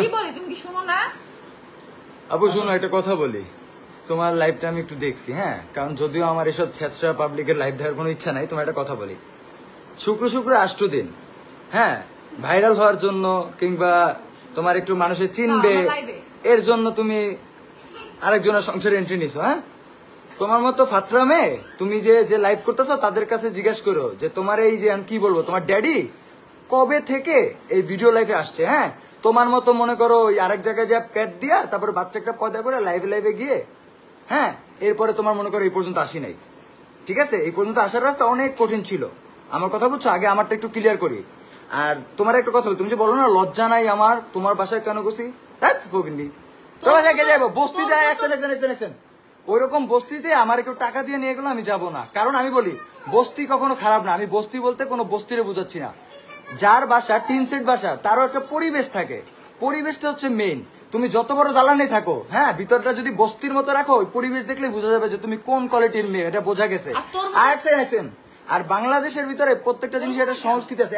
কি বলি তুমি কি শোনো না? আপু শোনো একটা কথা বলি, তোমার লাইভটা আমি একটু দেখছি, হ্যাঁ, কারণ যদিও আমার এসব ছেঁচড়া পাবলিকের লাইভ দেখার কোনো ইচ্ছা নাই, তোমার একটা কথা বলি, শুক্র 8 দিন, হ্যাঁ, ভাইরাল হওয়ার জন্য কিংবা তোমার একটু মানুষের চিনবে এর জন্য তুমি আরেকজনের সংসারে এন্ট্রি নিছো, হ্যাঁ? তোমার মতো ফাত্রা মেয়ে তুমি যে লাইভ করতেছো তাদের কাছে জিজ্ঞেস করো যে তোমার এই যে আমি কি বলবো, তোমার ড্যাডি কবে থেকে এই ভিডিও লাইভে আসছে, হ্যাঁ? তোমার মতো মনে করো ওই আরেক জায়গায় যা প্যাট দিয়া তারপর বাচ্চা একটা পয়দা করে লাইভে গিয়ে, হ্যাঁ, এরপরে তোমার মনে করো এই পর্যন্ত আসি নাই, ঠিক আছে? এই পর্যন্ত আসার রাস্তা অনেক কঠিন ছিল, আমার কথা বুঝছো? আগে আমারটা একটু ক্লিয়ার করি। আর তোমার একটা কথা, তুমি যে বলো না লজ্জা নাই আমার, তোমার বাসায় কেন গেছি, তোমার জায়গায় যাবো বস্তি যায় ওইরকম বস্তিতে আমার একটু টাকা দিয়ে নিয়ে গেলো, আমি যাবো না, কারণ আমি বলি বস্তি কখনো খারাপ না, আমি বস্তি বলতে কোনো বস্তিরে বুঝাচ্ছি না, যার বাসা টিন সেট বাসা তারও একটা পরিবেশ থাকে, পরিবেশটা হচ্ছে মেইন। তুমি যত বড় দালানে থাকো, হ্যাঁ, ভিতরটা যদি বস্তির মতো রাখো, ওই পরিবেশ দেখলে বোঝা যাবে যে তুমি কোন কোয়ালিটির মেয়ে, এটা বোঝা গেছে। আর বাংলাদেশের ভিতরে প্রত্যেকটা জিনিস একটা সংস্কৃতি আছে,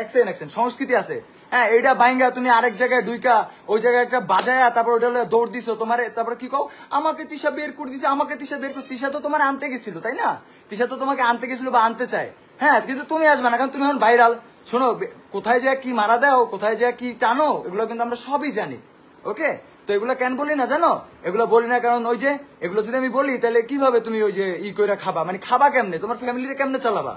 সংস্কৃতি আছে, হ্যাঁ, এইটা বাইঙ্গা তুমি আরেক জায়গায় দুইকা ওই জায়গায় একটা বাজায়া তারপর ওইটা দৌড় দিছো, তোমার তারপর কি কও আমাকে তিশা বের করে দিছে, তিশা তো তোমার আনতে গেছিল, তাই না? তিশা তো তোমাকে আনতে গেছিল বা আনতে চায়, হ্যাঁ, কিন্তু তুমি আসবে না কারণ তুমি এখন ভাইরাল। শোনো, কোথায় যায় কি মারা দাও, কোথায় যায় কি টানো, এগুলো কিন্তু আমরা সবই জানি, ওকে? তো এগুলো কেন বলি না জানো? এগুলো বলি না কারণ ওই যে এগুলো যদি আমি বলি তাহলে কিভাবে তুমি ওই যে কইরা খাবা, মানে খাবা কেমনে, তোমার ফ্যামিলিতে কেমনে চালাবা,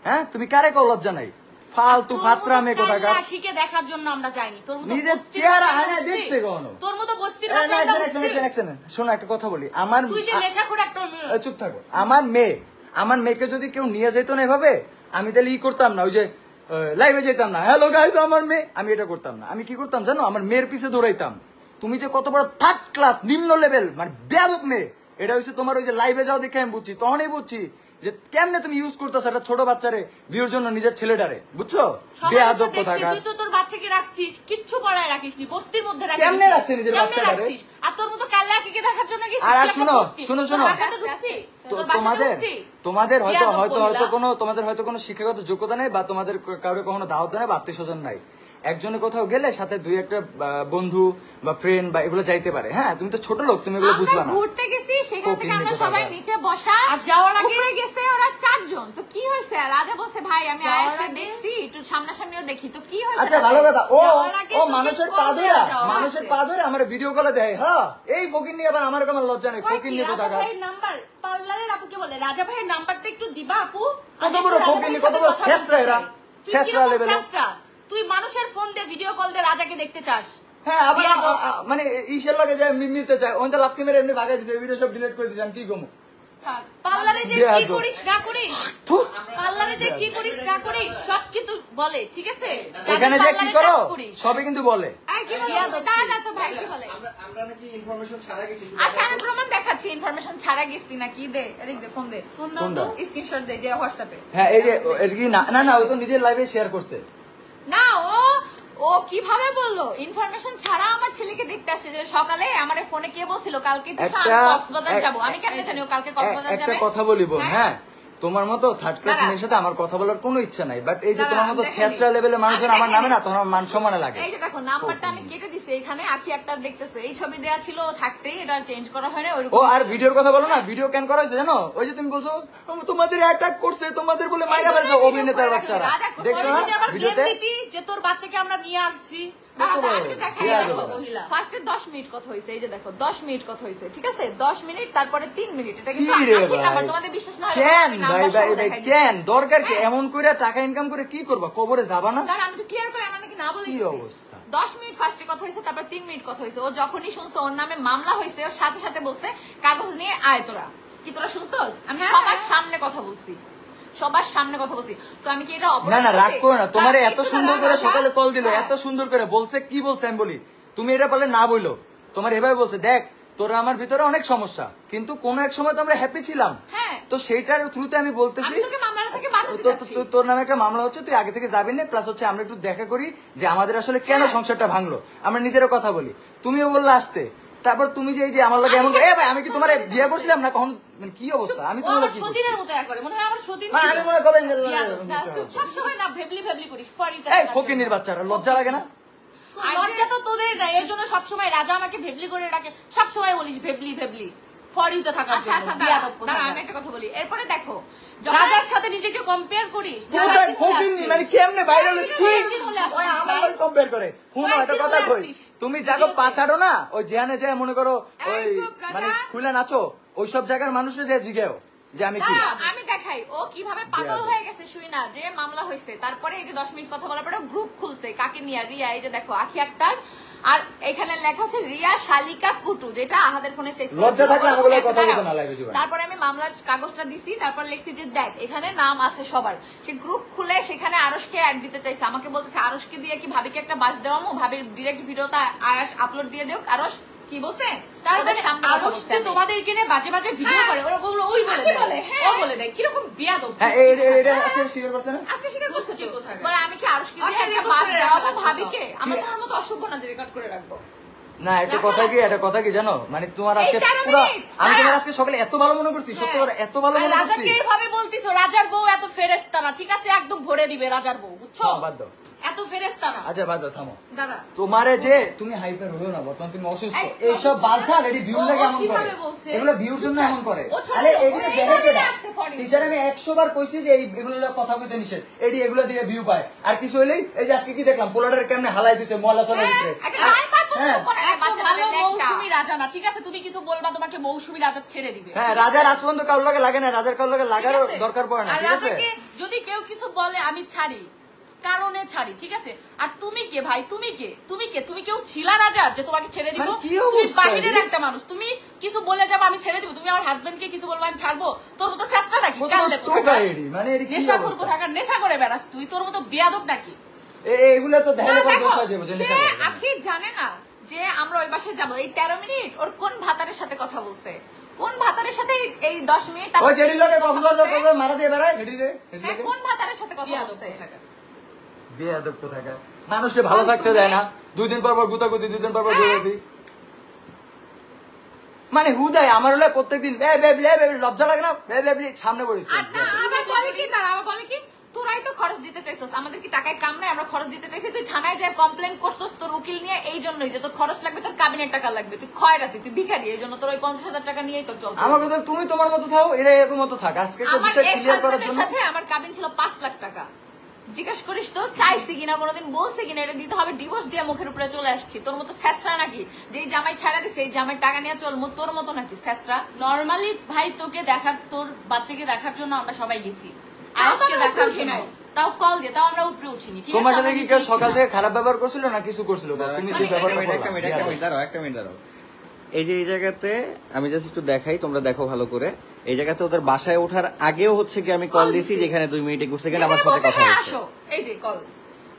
হ্যাঁ? তুমি কারে কও লজ্জা নাই? ফালতু ফাত্রা মে কোথাকার, লাঠিকে দেখার জন্য আমরা যাইনি, তোর মতো নিজের চেহারা আয়না দেখছে কোন, তোর মতো বস্তির ভাষায় আমরা বলছি। শোনো একটা কথা বলি, আমার তুই যে নেশাখোর একটা মেয়ে, চুপ থাকো, আমার মেয়েকে যদি কেউ নিয়ে যেত না এভাবে, আমি তাহলে করতাম না, ওই যে লাইভে যেতাম না, হ্যালো গাইস আমার মেয়ে, আমি এটা করতাম না। আমি কি করতাম জানো? আমার মেয়ের পিছে দৌড়াইতাম। তুমি যে কত বড় থার্ড ক্লাস নিম্ন লেভেল মানে বেয়াদব মেয়ে, এটা হচ্ছে তোমার ওই যে লাইভে যাও দেখে আমি বুঝছি, তখনই বুঝছি যে কেমনে তুমি ইউজ করতেছো একটা ছোট বাচ্চারে ভিউর জন্য, নিজের ছেলেটারে, বুঝছো? বেয়াদব কোথাকার। তুই তো তোর বাচ্চাকে রাখছিস, কিচ্ছু পড়ায় রাখিসনি, বস্তির মধ্যে রাখিস, কেমনে রাখছিস নিজের বাচ্চাটারে? আর তোর মতো কাল্লাকিকে দেখার জন্য গেছিস। আর শুনো তোমাদের হয়তো কোনো শিক্ষাগত যোগ্যতা নেই বা তোমাদের কারো কখনো দাওয়াত নেই বা আত্মীয়স্বজন নাই, একজনে কোথাও গেলে সাথে দুই একটা বন্ধু বা ফ্রেন্ড বা এগুলো যাইতে পারে, হ্যাঁ? তুমি তো ছোট লোক, তুমি এগুলো বুঝবা না। ঘুরতে গেছি, সেখান থেকে আমরা সবাই নিচে বসা, আর যাওয়ার আগে গেছে ওরা 4 জন, তো কি হয়েছে? রাজা বসে ভাই আমি আয়েশা দেখছি, একটু সামনাসামনিও দেখি, তো কি হয়েছে? আচ্ছা ভালো কথা, ও মানুষের পা ধরে আমার ভিডিও কলে দেয়, হ্যাঁ, এই ফকির নিয়ে আবার আমার কেমন লজ্জা নেই, ফকির নিয়ে কোথাকার নাম্বার পার্লারের আপুকে বলে রাজা ভাইয়ের নাম্বারটা একটু দিবা আপু। কত বড় ফকির নিয়ে, কত বড় শেষরা এরা, শেষরা লেভেলে। তুই মানুষের ফোন দিয়ে ভিডিও কল দিয়ে রাজাকে দেখতে চাস, হ্যাঁ, আবার মানে ইসের লাগে যায় মিলতে চায়, ওইটা লাথি মেরে এমনি ভাগাই দিছে, ভিডিও সব ডিলিট করে দিয়েছেন, কি গমু? পার্লারে যে কি করিস না করিস, পার্লারে যে কি করিস না করিস সব কিন্তু বলে, ঠিক আছে? এখানে যে কি করো সবই কিন্তু বলে। আচ্ছা আমি প্রমাণ দেখাচ্ছি, ইনফরমেশন ছাড়া গেছি নাকি, দে এদিক দে, ফোন দে, স্ক্রিনশট দে যে হোয়াটসঅ্যাপে। হ্যাঁ, এই যে এটা কি না ও তো নিজের লাইভে শেয়ার করছে না, ও কিভাবে বললো ইনফরমেশন ছাড়া আমার ছেলেকে দেখতে আসছে? যে সকালে আমার ফোনে কে বলছিল কালকে তো কক্সবাজার যাবো, আমি কেমনে জানি ও কালকে কক্সবাজার যাবে? একটা কথা বলি বোন, হ্যাঁ, তোমার মতো থার্ড ক্লাস মেয়ের সাথে আমার কথা বলার কোনো ইচ্ছা নাই, বাট এই যে তোমার মতো ছেঁচড়া লেভেলের মানুষজন আমার নামে না, তখন মান সম্মানে লাগে। এই যে দেখো নাম্বারটা আমি কেটে দিছি, এখানে আখি একটা দেখতেছো, এই ছবি দেয়া ছিল থাকতেই, এটা চেঞ্জ করা হয় না। ও আর ভিডিওর কথা বলো না, ভিডিও কেন করা হয়েছে জানো? ওই যে তুমি বলছো তোমাদের অ্যাটাক করছে, তোমাদের বলে মাইরা ফেলছে অভিনেতার বাচ্চারা, দেখছো না ভিডিওতে যে তোর বাচ্চাকে আমরা নিয়ে আসছি। ফার্স্টে 10 মিনিট কথা হয়েছে, এই যে দেখো 10 মিনিট কথা হয়েছে, ঠিক আছে? 10 মিনিট তারপরে 3 মিনিট, এটা কিন্তু তোমাদের বিশ্বাস না হলে কেন দরকার কি এমন করে টাকা ইনকাম করে কি করবা? কবরে যাবা না? আমি তো ক্লিয়ার করে নাকি না বলে কি অবস্থা। 10 মিনিট ফার্স্টে কথা হয়েছে, তারপর 3 মিনিট কথা হয়েছে। ও যখনই শুনছে ওর নামে মামলা হয়েছে, ওর সাথে সাথে বলছে কাগজ নিয়ে আয় তোরা। কি তোরা শুনছস? আমি সবার সামনে কথা বলছি, সবার সামনে কথা বলছি, তো আমি কি এটা না রাগ করো না, তোমারে এত সুন্দর করে সকালে কল দিল, এত সুন্দর করে বলছে, কি বলছে আমি বলি, তুমি এটা বলে না বইলো, তোমার এভাবে বলছে দেখ তোরা আমার ভিতরে অনেক সমস্যা, কিন্তু কোন এক সময় তো আমরা হ্যাপি ছিলাম, তো সেইটার থ্রুতে আমি বলতেছি তোর নামে একটা মামলা হচ্ছে, তুই আগে থেকে যাবি না, প্লাস হচ্ছে আমরা একটু দেখা করি যে আমাদের আসলে কেন সংসারটা ভাঙলো, আমরা নিজেরও কথা বলি। তুমিও বললে আসতে, তারপর তুমি যে এই যে আমার লাগে এমন, ভাই আমি কি তোমার বিয়ে করছিলাম না কখন, মানে কি অবস্থা? আমি তোমার কি সতীনের মতো করে মনে হয় আমার সতীন, আমি মনে করেন সব সময় না ভেবলি ভেবলি করিস, এই ফকিনির বাচ্চারা লজ্জা লাগে না? লজ্জা তো তোদের কমপ্লিট না, এর জন্য সবসময় রাজা আমাকে ভেবলি করে ডাকে, সবসময় বলিস ভেবলি ভেবলি ফর ইউতে থাকার আচ্ছা আচ্ছা জন্য। দাঁড়া, বিয়াদব দাঁড়া, কোথাকার। আমি একটা কথা বলি। এরপরে দেখো যখন রাজার সাথে নিজেকে কম্পেয়ার করিস, কোথায় ফকিন্নি, মানে কেমনে ভাইরাল হচ্ছে কয়েকদিন হলে আসছিস ওই আমার ভাই। লগে কম্পেয়ার করে। হুনো একটা কথা কই, তুমি যাকে পাছাড়ো না ওই জেনে যায় মনে করো ওই এই চুপ, রাজা। মানে খুলে নাচো, ওই সব জায়গার মানুষরা যে জিগেও যে আমি কি। দাঁড়া, আমি দেখাই ও কিভাবে পাগল বিয়াদব। হয়ে গেছে শুই না, যে মামলা হয়েছে তারপরে এই যে 10 মিনিট কথা বলার পরে গ্রুপ খুলছে কাকে নিয়ে, রিয়া, এই যে দেখো আখি আক্তার, আর এখানে লেখা হচ্ছে রিয়া শালিকা কুটু, যেটা আহাদের ফোনে সেভ করা লজ্জা ছিল। থাকলে আমাকে লগে কথা বলতে না লাগে জীবনে। তারপরে আমি মামলার কাগজটা দিছি, তারপর লিখছি যে দেখ এখানে নাম আছে সবার। সে গ্রুপ খুলে সেখানে আরশকে অ্যাড দিতে চাইছে, আমাকে বলতেছে আরশকে দিয়ে কি ভাবিকে একটা বাস দেওয়ামো, ভাবির ডিরেক্ট ভিডিওটা আয়াস আপলোড দিয়ে দেও। আরশ কি বলছে ওদের সামনে কথা বলছে আমি। তোমাদেরকে নিয়ে বাজে বাজে ভিডিও হ্যাঁ। করে, ওরা ওগুলো ওই বলে আখি দেয়, বলে, হ্যাঁ। ও বলে দেয় কিরকম বিয়াদব। হ্যাঁ এটা আজকে স্বীকার করছে না? আজকে স্বীকার করছে তো। কোথাকার? বলে আমি কি আরশকে দিয়ে আচ্ছা, একটা record বাস করে দেওয়াবো রাখো ভাবিকে? আমার তো মতো অসভ্য না যে রেকর্ড করে রাখবো। না একটা কথা কি জানো, মানে তোমার আজকে এই 13 পুরো মিনিট, আমি দাঁড়া। তোমার আজকে সকালে এত ভালো মনে করছি, সত্য কথা এত ভালো আর মনে করছি। রাজাকে এইভাবে বলতিছো, রাজার বউ এত ফেরেস্তা না, ঠিক আছে? একদম ভরে দিবে রাজার বউ, বুঝছো? হ্যাঁ, বাদ দাও। এত ফেরেস্তা না। আচ্ছা বাদ দাও, থামো। দাদা তোমারে যে তুমি হাইপার হইও না, বর্তমান তুমি অসুস্থ। এই, এইসব বালছাল এডি ভিউ ও- লাগে ও এমন করে, কিভাবে বলছে? এগুলো ভিউর জন্য এমন করে। ও ছোট, আরে ও এগুলো এই দেখে ভাবে না আসছে for you। টিচার আমি 100 বার কইছি যে এই এগুলো কথা কইতে নিষেধ, এডি এগুলো দিয়ে ভিউ পায়। আর কিছু হইলেই এই যে আজকে কি দেখলাম পোলারের কেমনে হালাই দিচ্ছে মহল্লা চলার ভিতরে। একটা লাইন পার করতে হ্যাঁ। পারে এত বাচ্চা ভালো ছেলে একটা। মৌসুমী রাজা না, ঠিক আছে? তুমি কিছু বলবা, তোমাকে মৌসুমী রাজা ছেড়ে দিবে। হ্যাঁ রাজার আসপন্দ কাউর লাগে লাগে না, রাজার কাউর লাগে ঠিক লাগারও আছে? দরকার পড়ে না, আর ঠিক আছে? রাজাকে যদি কেউ কিছু বলে আমি ছাড়ি, কারণে ছাড়ি, ঠিক আছে? আর তুমি কে ভাই, তুমি কে? তুমি কেউ ছিলা রাজার যে তোমাকে ছেড়ে দিব? মানে কি তুমি অবস্থা বাহিরের রে? একটা মানুষ, তুমি কিছু বলে যাবো আমি ছেড়ে দিব? তুমি আমার হাজবেন্ডকে কিছু বলবো আমি ছাড়বো? তোর মতো চেষ্টা নাকি? কত কাললে টোকা কোথাকার? এডি, মানে এডি কি নেশাখোর অবস্থা? কোথাকার, নেশা করে বেড়াস তুই, তোর মতো বেয়াদব নাকি? এগুলো তো দেখালে পরে দেখো, দোষ হয়ে যাবে যে সে নেশা করে। আখি জানে না যে আমরা ওই বাসায় যাবো। এই 13 মিনিট ওর কোন ভাতারের সাথে কথা বলছে, কোন ভাতারের সাথে এই 10 মিনিট ওই জেডি লোকে কক্সবাজার করবে মারা দিয়ে বেড়ায় হেডি রে, হেডি হ্যাঁ, লোকে কোন ভাতারের সাথে কথা বেয়াদব বলছে? কোথাকার। বেয়াদব কোথাকার। মানুষে ভালো থাকতে দেয় না, 2 দিন পর পর গুতাগুতি, 2 দিন পর পর গুতাগুতি। মানে হুদায় আমার হলে প্রত্যেকদিন লজ্জা লাগে না, সামনে পড়েছি। আর না আবার বলে কি, তারা আবার বলে কি তোরাই তো খরচ দিতে চাইছস, আমাদের কি টাকায় কাম নাই, আমরা খরচ দিতে চাইছি। তুই থানায় যায় কমপ্লেন করছস তোর উকিল নিয়ে, এই জন্যই যে তোর খরচ লাগবে, তোর কাবিনের টাকা লাগবে, তুই খয়রাতি, তুই ভিখারি, এই জন্য তোর ওই 50,000 টাকা নিয়েই তোর চলতে আমার হবে। কথা তুমি তোমার মতো থাও, এরা এরকম মতো থাক। আজকে একটা আমার বিষয় ex ক্লিয়ার করার husband-এর জন্য সাথে আমার কাবিন ছিল 5 লাখ টাকা। জিজ্ঞেস করিস তো চাইছি কিনা, কোনোদিন বলছে কিনা এটা দিতে হবে, ডিভোর্স দিয়ে মুখের উপরে চলে আসছি। তোর মতো স্যাসরা নাকি যে জামাই ছাড়া দিছে এই জামাই টাকা নিয়ে চলমু, তোর মতো নাকি স্যাসরা? নরমালি ভাই তোকে দেখার, তোর বাচ্চাকে দেখার জন্য আমরা সবাই গেছি, তাও তো আয়েশকে আমরা দেখার উঠি জন্য, নাই। তাও কল দিয়ে, তাও আমরা উপরে উঠিনি, ঠিক আছে? তোমার সাথে আমরা কি কেউ নিচেই সকাল ছিলাম। থেকে খারাপ ব্যবহার করছিল না কিছু করছিল? তুমি যে ব্যবহারটা করলা, একটা মিনিট দাঁড়াও। এই যে এই জায়গাতে আমি জাস্ট একটু দেখাই, তোমরা দেখো ভালো করে। এই জায়গাতে ওদের বাসায় ওঠার আগেও হচ্ছে কি আমি কল দিছি, যেখানে 2 মিনিট 21 সেকেন্ড আমার সাথে কথা হয়েছে। আসো এই যে কল,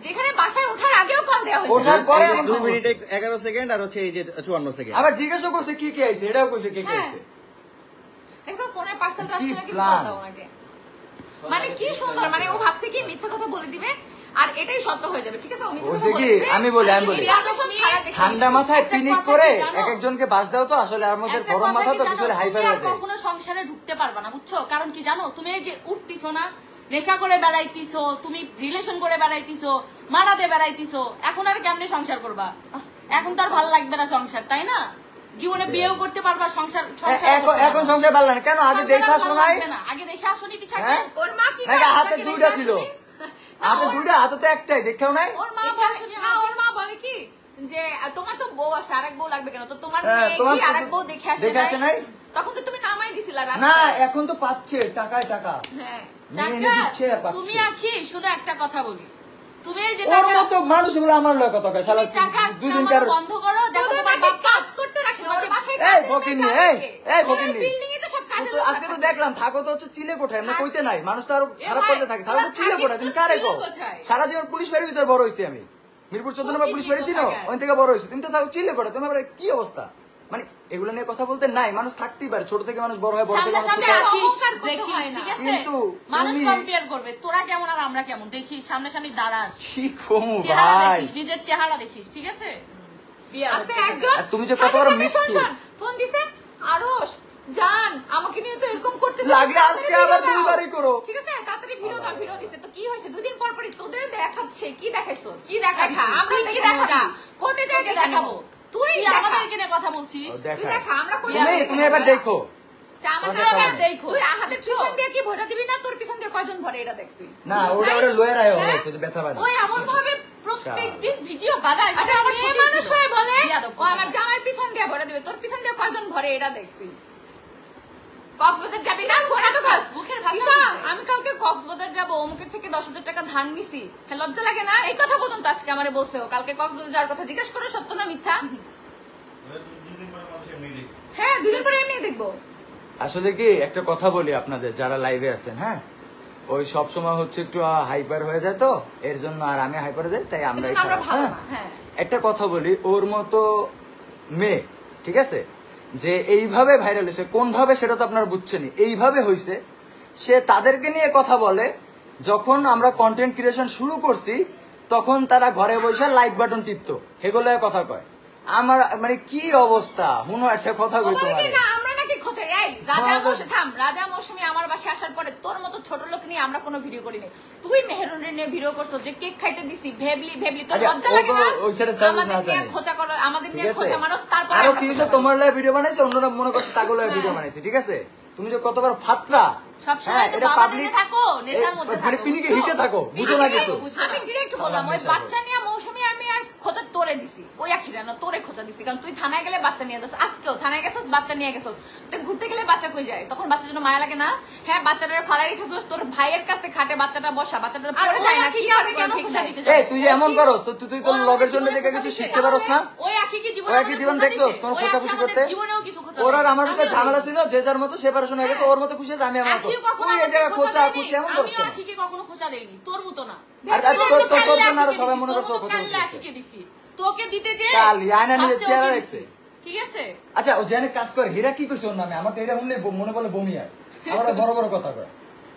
যেখানে বাসায় ওঠার আগেও কল দেওয়া ওঠার হয়েছে। পরে এই যে আমার 2 খবর মিনিট 11 সেকেন্ড আর হচ্ছে এই যে 54 সেকেন্ড। আবার জিজ্ঞাসা করছে কি কি আইছে, এটাও কইছে কি কি হ্যাঁ। আইছে। দেখো ফোনের পার্সেলটা কি আসছে নাকি plan? বল দাও আগে। মানে কি সুন্দর, মানে ও ভাবছে কি মিথ্যা কথা বলে দিবে আর এটাই সত্য হয়ে যাবে, ঠিক আছে? ও মিথ্যা কথা বলছে বলে কি, দিবে, আমি বলি, আর আমি বলি। এই বিয়াদব ছাড়া দেখে ঠান্ডা নিচ্ছে। মাথায় একটা পিনিক কথা করে কি জানো? এক একজনকে বাস দাও তো, আসলে আর মধ্যে একটা গরম কথা মাথা কি তো জানো? কিছু হাইপার তুমি হয়ে আর যায়। কখনো সংসারে ঢুকতে পারবা না, বুঝছো? কারণ কি জানো, তুমি এই যে উঠতিছো না, নেশা করে বেড়াইতিছো, তুমি রিলেশন করে বেড়াইতিছো, মারাতে বেড়াইতিছো, এখন আর কেমনে সংসার করবা? এখন তো আর ভালো লাগবে না সংসার, তাই না? জীবনে বিয়েও করতে পারবা, সংসার এখন সংসার ভালো না কেন? আগে দেখা শোনাই আগে দেখে আসনি কি ছাড়বে? হ্যাঁ? ওর মা কি নাকি করে? হাতে নাকি 2টা দেখে ছিল, আসেনি? হাতে 2টা, হাতে তো একটাই, দেখাও নাই। ওর মা দেখে বলে আসেনি না, আমাকে। ওর মা বলে কি যে তোমার তো বউ আছে, আরেক বউ লাগবে কেন? তো তোমার হ্যাঁ, মেয়ে তোমার কি আরেক বউ দেখে দেখে আসে আসে নাই? নাই? তখন তো তুমি নামাই দিছিলা না রাস্তায়। এখন তো পাচ্ছে টাকায় টাকা, হ্যাঁ মেয়ে এনে টাকা, দিচ্ছে আর তুমি পাচ্ছে। আখি শুনো একটা কথা বলি, তুমি এই যে ওর টাকা, মতো মানুষ গুলো আমার লয় কথা কয়, শালা টাকা 2 দিনকার। কামানো বন্ধ করো, দেখো তোদের তোমার বাবা বাপ কাজ করতে রাখে না, ওর বাসায় এই কাজের ফকিন্নি, মেয়ে এই, কাজ এই করে। ফকিন্নি। ওর বিল্ডিংয়ে তো সব কাজের তো লোক আজকে তো থাকে। দেখলাম থাকো তো হচ্ছে চিলে কোঠায়, এমনি কইতে নাই, মানুষ তো আরো এ খারাপ ভাই, করতে থাকে, থাকো তো তোরা চিলে কোঠায়, তুমি কারে থাকিস কো? তো কোথায়? সারা জীবন পুলিশ বাড়ির ভিতরে বড় হইছি আমি, মিরপুর 14 নম্বর পুলিশ বাড়ি ছিল, কোথাকার? ওই থেকে বড় হইছি। তুমি তো থাকো চিলে কোঠায়, তুমি আবার কি অবস্থা? মানে এগুলো নিয়ে কথা বলতে নাই, মানুষ থাকতেই পারে, ছোট থেকে মানুষ বড় হয়, বড় থেকে সামনে মানুষ সামনে ছোট হয়। আসিস, অহংকার করতে দেখিস, হয় না। ঠিক আছে? কিন্তু মানুষ তুমি- কম্পেয়ার করবে, তোরা কেমন আর আমরা কেমন, দেখিস সামনে সামনে দাঁড়াস, কি কমু চেহারা ভাই, দেখিস, নিজের চেহারা দেখিস, ঠিক আছে? বিয়াদব আস্তে কোথাকার। একজন আর তুমি যে কত সাথে বড় সাথে মিষ্টি। শোন, শোন, ফোন দিছে আরশ, জান আমাকে নিয়ে তো এরকম করতেছে, লাগলে আজকে আবার দুইবারই করো। ঠিক আছে তাড়াতাড়ি ভিডিও দিছে তো কি হয়েছে, দুদিন পর পরই তোদের দেখাচ্ছে, কি দেখাইছো, কি দেখাচ্ছি? আমরা তুই কি দেখাবো দেখাবি? কোর্টে যাই তোকে দেখাবো, তুই তুই দেখা। আমাদেরকে নিয়ে কথা বলছিস। ও, তুই দেখা দেখা, আমরা কোর্টে তুমি এবার দেখো। আমাকে দেখা এবার হবে। দেখো, তুই হাতের পিছন দিয়ে কি ভরা দিবি না, তোর পিছন দিয়ে কয়জন ভরে এটা দেখ তুই। না ওটা লয়ের আয় হ্যাঁ? হয়েছে ব্যথা বাড়ি। ওই এমন ভাবে প্রত্যেকদিন ভিডিও বানায়, আরে এটা আমার মেয়ে সত্যি মানুষ ছিল। হয়ে বলে বিয়াদব ও আমার জামার পিছন দিয়ে ভরে দিবে, তোর পিছন দিয়ে কয়জন ভরে এটা দেখ তুই। কক্সবাজার যাবি না, ফোনে তো কাজ মুখের ভাষা ঈশা, বুঝে। আমি কালকে কক্সবাজার যাবো, অমুকের থেকে 10,000 টাকা ধার নিছি, হ্যাঁ, লজ্জা লাগে না? এই কথা পর্যন্ত আজকে আমারে বলছে ও, কালকে কক্সবাজার যাওয়ার কথা জিজ্ঞেস করে সত্য না মিথ্যা? হ্যাঁ 2 দিন পরে এমনি দেখবো। আসলে কি একটা কথা বলি আপনাদের যারা লাইভে আছেন, হ্যাঁ ওই সব সময় হচ্ছে একটু হাইপার হয়ে যায় তো এর জন্য, আর আমি হাইপার যাই তাই আমরা এজন্য আমরা ভালো না, হ্যাঁ। একটা কথা বলি, ওর মতো মেয়ে ঠিক আছে যে এইভাবে ভাইরাল হয়েছে, কোন ভাবে সেটা তো আপনারা বুঝছেনই, এইভাবে হয়েছে সে তাদেরকে নিয়ে কথা বলে, যখন আমরা কন্টেন্ট ক্রিয়েশন শুরু করছি তখন তারা ঘরে বসে লাইক বাটন টিপতো, এগুলো কথা কয়। আমার মানে কি অবস্থা, হুনো একটা কথা কই ও বলে তোমার কি না, আমরা নাকি খোঁচাই? এই রাজা হ্যাঁ, মৌসুমী থাম, রাজা মৌসুমী আমার বাসায় আসার পরে তোর মতো ছোট লোক নিয়ে আমরা কোনো ভিডিও করিনি। তুই মেহেরুনের নিয়ে ভিডিও করছো, যে কেক খাইতে দিছি, ভেবলি তোর আচ্ছা, লজ্জা ও লাগে তো না? ওই ছেড়ে সামনে আমাদের না নিয়ে জানি। খোঁচা করো, আমাদের ঠিক নিয়ে আছে? খোঁচা মারো, তারপর আরো আমরা কি খোঁচা হয়েছে, মারো। তোমার লাই ভিডিও বানাইছে, অন্যরা মনে করছে তাগুলো ভিডিও বানাইছে, ঠিক আছে? তুমি যে কত বড় ফাত্রা, সবসময় তো এটা বাবা পাবলিক দিকে থাকো, নেশার মধ্যে মানে থাকো, পিনিকে বুঝছো? হিটে থাকো, বুঝো না কিছু। বুঝো না। আমি ডিরেক্ট বললাম, ওই নেশা বাচ্চা নিয়ে মৌসুমী আমি আর খোঁচা তোরে দিছি, ওই আখিরা না তোরে খোঁচা দিছি, কারণ তুই থানায় গেলে বাচ্চা নিয়ে যাস, আজকেও থানায় গেছিস বাচ্চা নিয়ে গেছিস, তুই ঘুরতে গেলে বাচ্চা কই যায়, তখন বাচ্চার জন্য মায়া লাগে না? হ্যাঁ বাচ্চাটার ফালাই রেখেছিস, তোর ভাইয়ের কাছে খাটে বাচ্চাটা বসা, বাচ্চাটা আর পড়ে ওই যায় না, আখি কি কেন হবে কেন ঠিক খোঁচা নাই? দিতে এই যায়? তুই যে এমন করস, তুই তো ও লগের জন্য জীবনে দেখে খোঁচা কিছু দিছে। শিখতে পারস না? ওই আখি কি জীবনে ওই একই জীবন খোঁচা দেখছোস দিছে? কোন ওই খোঁচা আখি খুশি আমাদের করতে? জীবনেও কিছু খোঁচা ওর আর দেয়নি। আমার ভিতরে আমিও ঝামেলা দিই। ছিল, যে যার মতো সেপারেশন হয়ে গেছে, ওর মতো খুশি আছে, আমি আমার মতো। আখিও কখনো তুই এই আমাকে জায়গায় খোঁচা দেয়নি। খুঁচি এমন করস আমিও কেন? আখিকে কখনো খোঁচা দেইনি, তোর মতো না। আর তোর কালকে জন্য আরো আখিকে সবাই দিছি, মনে করছে তোর ও মতো খোঁচা কালকে দিচ্ছে। আখিকে দিছি। তোকে দিতে যে কালি, আয়না নিজের ভাবছে চেহারা ওকে দেখছে। দিছি। ঠিক আছে? আচ্ছা ও জেনে কাজ করে, হীরা কি কইছে ওর নামে? আমাকে হীরা শুনলে মনে বলে বমি হয়, আমার বড় বড় কথা কয়।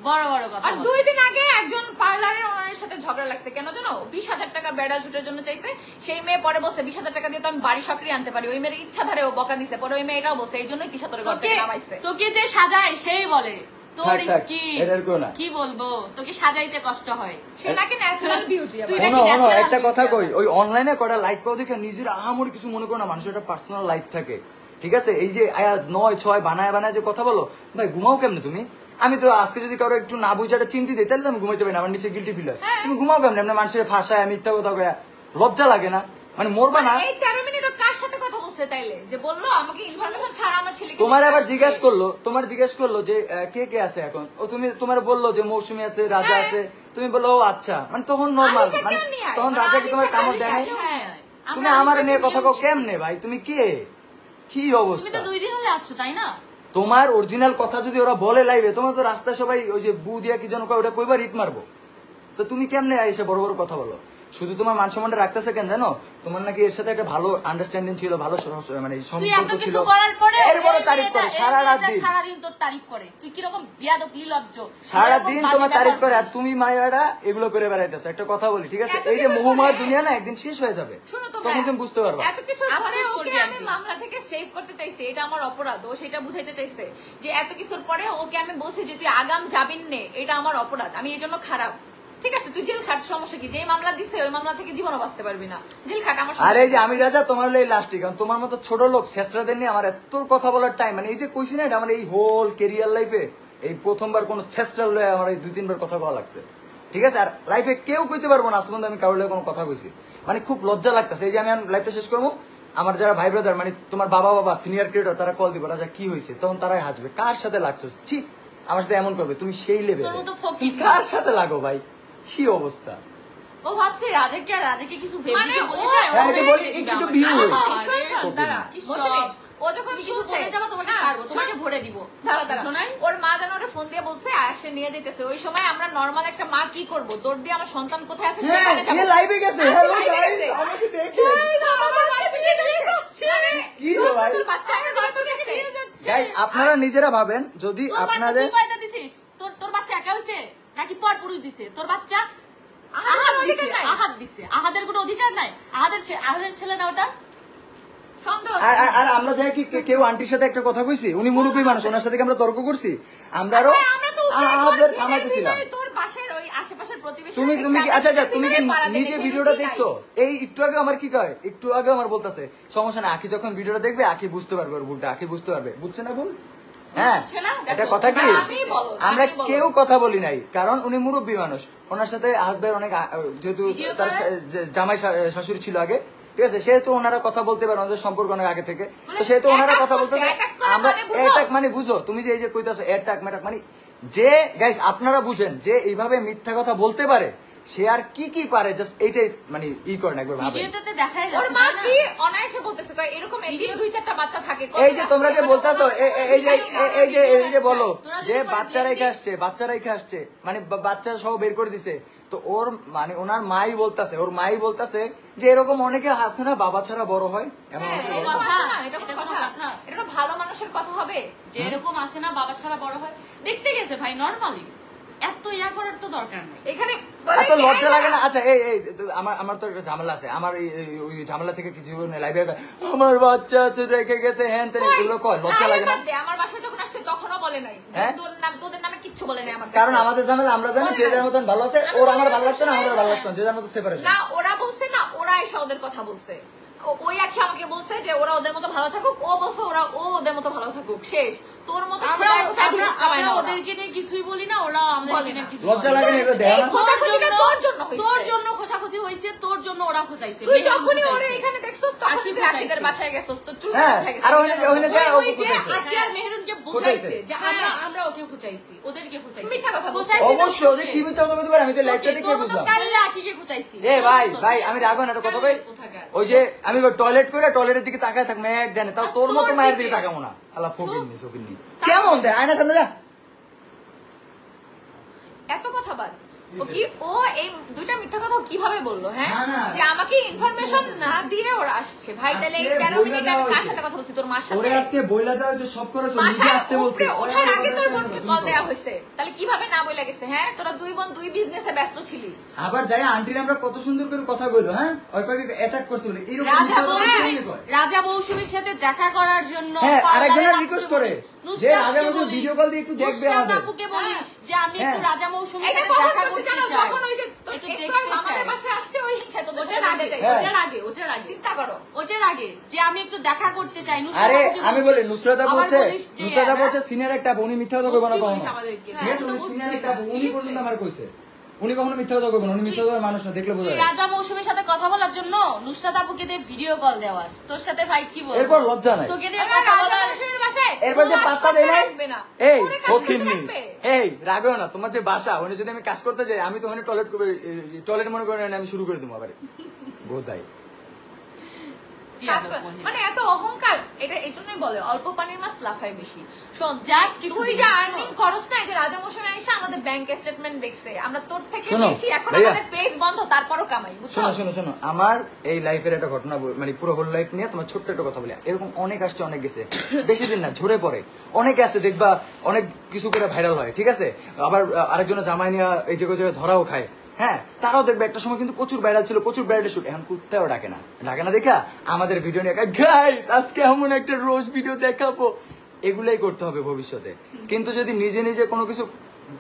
বড় বড় কথা আর বল। 2 দিন আগে একজন পার্লারের ওনারের সাথে ঝগড়া লাগছে, কেন জানো? 20,000 টাকা বেড়া শুটের জন্য চাইছে, সেই মেয়ে পরে বলছে 20,000 টাকা দিয়ে তো আমি বাড়ি সক্রিয় আনতে পারি, ওই মেয়ের ইচ্ছা ধারে ও বকা দিছে, পরে ওই মেয়ে এটাও বলছে, এই জন্যই তিশা তোর ঘর থেকে নামাইছে। তোকে যে সাজায় সেই বলে তোর থাক, থাক, স্কিন, এটার কোনো না। কি বলবো, তোকে সাজাইতে কষ্ট হয়। সে নাকি ন্যাচারাল বিউটি। তুই শোনো, নাকি শোনো, natural একটা কথা beauty কই, ওই অনলাইনে কটা লাইক পাও দেখে নিজের আহামরি কিছু মনে করো না, মানুষের একটা পার্সোনাল লাইফ থাকে, ঠিক আছে? এই যে 9-6 বানায় বানায় যে কথা বলো, ভাই ঘুমাও কেমনে তুমি? আমি তো আজকে যদি কারো একটু না বুঝে একটা চিন্তি দিই তাহলে তো আমি ঘুমাইতে পারি না, আমার নিচে গিল্টি ফিল হয়। তুমি ঘুমাও কেমনে? এমনি মানুষের ভাষায় মিথ্যা কথা কয়া লজ্জা লাগে না? মানে মরবা না? এই 13 মিনিট ও কার সাথে কথা বলছে তাইলে, যে বললো আমাকে ইনফরমেশন ছাড়া আমার ছেলেকে তোমার নিয়ে আবার আসছে। জিজ্ঞেস করলো যে কে কে আছে এখন, ও তুমি তোমার বললো যে মৌসুমী আছে, রাজা হ্যাঁ। আছে, তুমি বললো ও আচ্ছা, মানে তখন নরমাল, আলিশা মানে কেন নিয়ে আয়? তখন মানে রাজা কি তোমার আলিশা, কামড় আলিশা, দেয় নাই? হ্যাঁ। তুমি আমরা আমার আলিশাকে নিয়ে কথা কও নিয়ে কেমনে ভাই? তুমি কে, কি তুমি অবস্থা? তো 2 দিন হলে আসছো তাই না? তোমার অরিজিনাল কথা যদি ওরা বলে লাইভে, তোমার তো রাস্তায় সবাই ওই যে বু দিয়া কি যেন কয়, ওটা কইবার ইট মারবো, তো তুমি কেমনে এসে বড় বড় কথা বলো? শুধু তোমার মান সম্মানটা রাখতেছে কেন জানো? তোমার নাকি এর সাথে একটা ভালো আন্ডারস্ট্যান্ডিং ছিল, ভালো মানে তুই এত সম্পর্ক ছিল, কিছু করার পরে এরপরে তারিফ করে সারা রাত দিন, সারাদিন তোর তারিফ করে। তুই কিরকম বিয়াদব নির্লজ্জ, সারাদিন কিরকম তোমার বাজে তারিফ করে, আর ব্যবহার তুমি মায়েরা এগুলো করে বেড়াইতেছো। একটা কথা বলি, ঠিক আছে? এত এই যে কিছুর মোহমার পরে- দুনিয়া না একদিন শেষ হয়ে যাবে, শোনো তো তখন ভাইয়া, তুমি বুঝতে পারবা। এত কিছুর পরে আফসোস ওকে করবি আমি একদিন। মামলা থেকে সেভ করতে চাইছি, এটা আমার অপরাধ, ও সেটা বুঝাইতে চাইছে যে এত কিছুর পরে ওকে আমি বলছি যে তুই আগাম যাবিন নে, এটা আমার অপরাধ, আমি এই জন্য খারাপ। ঠিক আছে তুই জেল খাট, সমস্যা কি? যে মামলা দিছে ওই মামলা থেকে জীবনও বাঁচতে পারবি না, জেল খাট আমার আর এই যে আমি রাজা, তোমার এই লাস্টই, কারণ তোমার মতো ছোট লোক ছেঁচড়াদের নিয়ে আমার এত কথা বলার টাইম, মানে এই যে কইছি না, এটা আমার এই হোল কেরিয়ার লাইফে এই প্রথমবার কোন ছেঁচড়ার লয়ে আমার এই 2-3 বার কথা বলা লাগছে, ঠিক আছে? আর লাইফে কেউ কইতে পারবো না আসলে আমি কারোর লগে কোনো কথা কইছি, মানে খুব লজ্জা লাগতেছে। এই যে আমি লাইফটা শেষ করবো, আমার যারা ভাই ব্রাদার, মানে তোমার বাবা সিনিয়র ক্রিয়েটর, তারা কল দিব, রাজা কি হয়েছে, তখন তারাই হাসবে, কার সাথে লাগছো, ছি আমার সাথে এমন করবে, তুমি সেই লেভেলে, তোর মতো ফকির তুমি কার সাথে লাগো ভাই, কি অবস্থা? ও ভাবছে রাজাকে কিছু ভেবে মানে দিয়ে ও- বলে যায়, হ্যাঁ, ও এটা ভেবে বলি, দিবে একটু আমাকে। view হই। আরে, শোন, শোন, দাঁড়া, কি মৌসুমী, সব? ও যখন তুমি কিছু শুনছে, বলে যাবা, তোমাকে না, ছাড়বো, তোমাকে শোন, ভরে দিব। দাঁড়া, দাঁড়া। বুঝছো নাই? ওর মা যেন ওরা ফোন দিয়ে বলছে আসে নিয়ে যেতেছে, ওই সময় আমরা নরমাল একটা মা কি করবো, দৌড় দিয়ে আমার সন্তান কোথায় আছে হ্যাঁ, সেখানে যাবো। এ লাইভে গেছে, আজকে হ্যালো live এ গাইস, গেছে। আমাকে দেখেন। এই তো আমার বাচ্চা নিয়ে যাচ্ছে। কি রে ভাই? তোর বাচ্চা আমার বাচ্চা নিয়ে যাচ্ছে। গাইস, আপনারা নিজেরা ভাবেন, যদি তোর বাচ্চা আপনাদের তুই পয়দা দিছিস? তোর বাচ্চা একা হইছে নাকি পর পুরুষ দিছে? তোর বাচ্চা আহাদের আহাদ অধিকার দিছে, নাই। আহাদ দিছে। আহাদের কোনো অধিকার নাই? আহাদের ছেলে না ওটা? সন্দেহ আর আমরা যাই কি কেউ আন্টির সাথে একটা কথা কইছি, উনি মুরব্বী মানুষ, ওনার সাথে কি আমরা তর্ক করছি? আমরাও আমরা তো আপনার থামাইতেছিলাম। তোর পাশের ওই আশেপাশের প্রতিবেশী তুমি কি আচ্ছা তুমি কি নিজে ভিডিওটা দেখছো? এই একটু আগে আমার কি কয়, একটু আগে আমার বলতেছে সমস্যা না, আখি যখন ভিডিওটা দেখবে আখি বুঝতে পারবে ওর ভুলটা, আখি বুঝতে পারবে, বুঝছে না ভুল? হ্যাঁ, বুঝছে না? দেখো, এটা কথা কি আমরা আমি বলো। কেউ কথা বলি নাই, কারণ উনি মুরব্বী মানুষ, ওনার সাথে হাজবেন্ড অনেক যেহেতু ভিডিও তার করে? জামাই শাশুড়ি ছিল আগে, ঠিক আছে, সেহেতু ওনারা কথা বলতে পারে, ওনাদের সম্পর্ক অনেক আগে থেকে, তো সেহেতু ওনারা কথা বলতেছে। আমরা এটাক মানে বুঝো, তুমি যে এই যে কইতাছো এটাক মেটাক মানে যে গাইস আপনারা বুঝেন যে এইভাবে মিথ্যা কথা বলতে পারে সে আর কি কি পারে, জাস্ট এইটাই মানে ই করেন একবার ভাবেন। ভিডিওতে দেখাই ওর যাচ্ছে মা তাই না? কি অনায়াসে বলতেছে কয় এরকম এদিকে 2-4টা বাচ্চা থাকে। এই যে তোমরা যে বলতাছো এই যে বলো যে বাচ্চারাই আসছে, বাচ্চারাই আসছে মানে বাচ্চা সহ বের করে দিছে, তো ওর মানে ওনার মাই বলতাছে, ওর মাই বলতাছে যে এরকম অনেকে আছে না বাবা ছাড়া বড় হয়, এমন হ্যাঁ, অনেকে এরকম বলে। আছে না, এটা কোনো এটা কোনো কথা? কথা? এটা কোনো ভালো মানুষের কথা হবে? যে এরকম আছে না বাবা ছাড়া বড় হয়, দেখতে গেছে ভাই নরমালি, এত ইয়া করার তো দরকার নেই। এখানে এত লজ্জা লাগে না? আচ্ছা এই আমার তো একটা ঝামেলা আছে, আমার ওই ঝামেলা থেকে কিছু লাইভে আমার বাচ্চা তো রেখে গেছে হ্যান তেন এগুলো কয়, লজ্জা লাগে না? আমার বাসায় যখন আসছে তখনও বলে নাই যে হ্যাঁ? তোদের নামে কিচ্ছু বলে নাই আমার কাছে। কারণ আমাদের ঝামেলা আমরা জানি যে যার মতন ভালো আছে, ওর আমার ভালো লাগছে না, আমাদের ভালো লাগছে না, যে যার মতো সেপারেশন। না ওরা বলছে না, ওরা এসে ওদের কথা বলছে, ওই আখি আমাকে বলছে যে ওরা ওদের মতো ভালো থাকুক, ও বলছে ও ওদের মতো ভালো থাকুক, শেষ। তোর মতো আমরা ওদেরকে নিয়ে কিছুই বলি না, ওরা আমাদেরকে নিয়ে কিছু লজ্জা লাগে না? এগুলো দেয় না? তোর জন্য খোঁজাখুঁজি হয়েছে, তোর জন্য ওরা খোঁজাইছে। তুই মেহের যখনই খোঁজাইছে। ওরে এখানে দেখছস তখন আখি তুই আখিদের খোঁজাইছে। বাসায় গেছস, তো চুল হ্যাঁ, উঠে গেছে। আর ওখানে যায় ওই যে খুঁজেছে। আখি আর মেহেরুনকে খোঁজাইছে। বুঝাইছে যে আমরা ওকে খুঁজাইছি, ওদেরকে খুঁজাইছি। মিথ্যা কথা বলছে। খুঁজাইছি তো অবশ্যই ওদের কি খুঁজছে। মিথ্যা কথা বলতে পারে, আমি তো লাইভটা ওকে, দেখে তোর মতো বুঝলাম। কাইল্লা আখিকে খুঁজাইছি। এ ভাই আমি রাগো না, একটা কথা কই, কোথাকার? ওই যে আমি টয়লেট করে টয়লেটের দিকে তাকায় থাক এক দেন, তাও তোর মতো মায়ের দিকে তাকাবো না, আল্লাহ ফকিরনি ফকিরনি কেমন দেয় আয়না সামনে যা। এত কথা বাদ, ও এই দুইটা মিথ্যা কথা কিভাবে বললো? হ্যাঁ, না, না। যে আমাকে ইনফরমেশন না দিয়ে ওরা আসছে। ভাই তাহলে এই আজকে 13 বইলা মিনিট দেওয়া আমি কার হয়েছে। সাথে কথা বলছি? তোর মার সাথে? ওরে আজকে বইলা দেওয়া হয়েছে, সব করেছো, নিজে বাসায় আসতে বলছে, উপরে ওঠার আগে তোর বোনকে কল দেওয়া হয়েছে, তাহলে কিভাবে না বলে গেছে? হ্যাঁ, তোরা দুই বোন দুই বিজনেসে ব্যস্ত ছিলি। আবার যাই আন্টির আমরা কত সুন্দর করে কথা বললো, হ্যাঁ ওই কয়েক অ্যাটাক করছে বলে এরকম মিথ্যা কথা কেমনে কয়? রাজা মৌসুমীর সাথে দেখা করার জন্য হ্যাঁ, আরেকজনের পার্লারে রিকোয়েস্ট করে যে নুসরাতকে রাজা মৌসুমী বলিস, ভিডিও কল দিয়ে একটু দেখবে নুসরাত আমাদের। আপুকে বলিস যে আমি একটু হ্যাঁ। রাজা মৌসুমীর এটা সাথে কখন দেখা করছে করতে জানো? চাই, যখন ওই যে তোর একটু ex দেখতে wife আমাদের চাই। বাসায় আসছে, ওই হিংসা তোদের ওটার সাথে আগে, যেতে হ্যাঁ। ওটার আগে চিন্তা করো। ওটার আগে যে আমি একটু দেখা করতে চাই। নুসরাত আরে আপুকে আমি বলছিস, বলি নুসরাত আপু আবার হচ্ছে, বলিস যে নুসরাত আপু এরা হচ্ছে সিনিয়র একটা আপু, উনি মিথ্যা কথা কইবো না বস্তি কখনো, বলিস আমাদেরকে। ঠিক আছে, উনি সিনিয়র একটা আপু, উনি পর্যন্ত আমার কইছে উনি কখনো মিথ্যা কথা কইবো না, উনি মিথ্যা কথা মানুষ না, দেখলে বোঝা তুই যায়। রাজা মৌসুমীর সাথে কথা বলার জন্য নুসরাত আপুকে দিয়ে ভিডিও কল দেওয়াস, তোর সাথে ভাই কি বলবো? এরপর লজ্জা নাই। তোকে দিয়ে আমার কথা রাজা বলার মৌসুমীর বাসায় এরপর যে কাজ পাত্তা করতে দেয় না, রাখবে না। এই ওরে কাজ করতে ফকিরনি, রাখবে। এই রাগও না, তোমার যে বাসা ওখানে যদি আমি কাজ করতে যাই, আমি তো ওখানে টয়লেট মনে করে আমি শুরু করে দেবো আবার গোদাই। কাজ করে। মানে এত অহংকার, এটা এই জন্যই বলে অল্প পানির মাছ লাফায় বেশি। শোন, যাক কিছু তুই দিন, যে বুঝছো? আর্নিং করস না, এই যে রাজা মৌসুমে এসে আমাদের ব্যাংক স্টেটমেন্ট দেখছে, আমরা তোর থেকে শোনো, বেশি, এখন ভাইয়া। আমাদের পেজ বন্ধ, তারপরও কামাই, বুঝছো? শোনো আমার এই লাইফের একটা ঘটনা মানে পুরো হোল লাইফ নিয়ে তোমার ছোট্ট একটা কথা বলি, এরকম অনেক আসছে অনেক গেছে, বেশি দিন না ঝরে পড়ে, অনেকে আছে দেখবা অনেক কিছু করে ভাইরাল হয়, ঠিক আছে, আবার আরেকজনের জামাই নিয়ে এই জায়গায় ধরাও খায়, হ্যাঁ তারাও দেখবে একটা সময় কিন্তু প্রচুর ভাইরাল ছিল, প্রচুর ভাইরাল শুট, এখন কুত্তাও ডাকে না দেখা আমাদের ভিডিও নিয়ে গাইস আজকে এমন একটা রোজ ভিডিও দেখাবো, এগুলাই করতে হবে ভবিষ্যতে। কিন্তু যদি নিজে নিজে কোনো কিছু,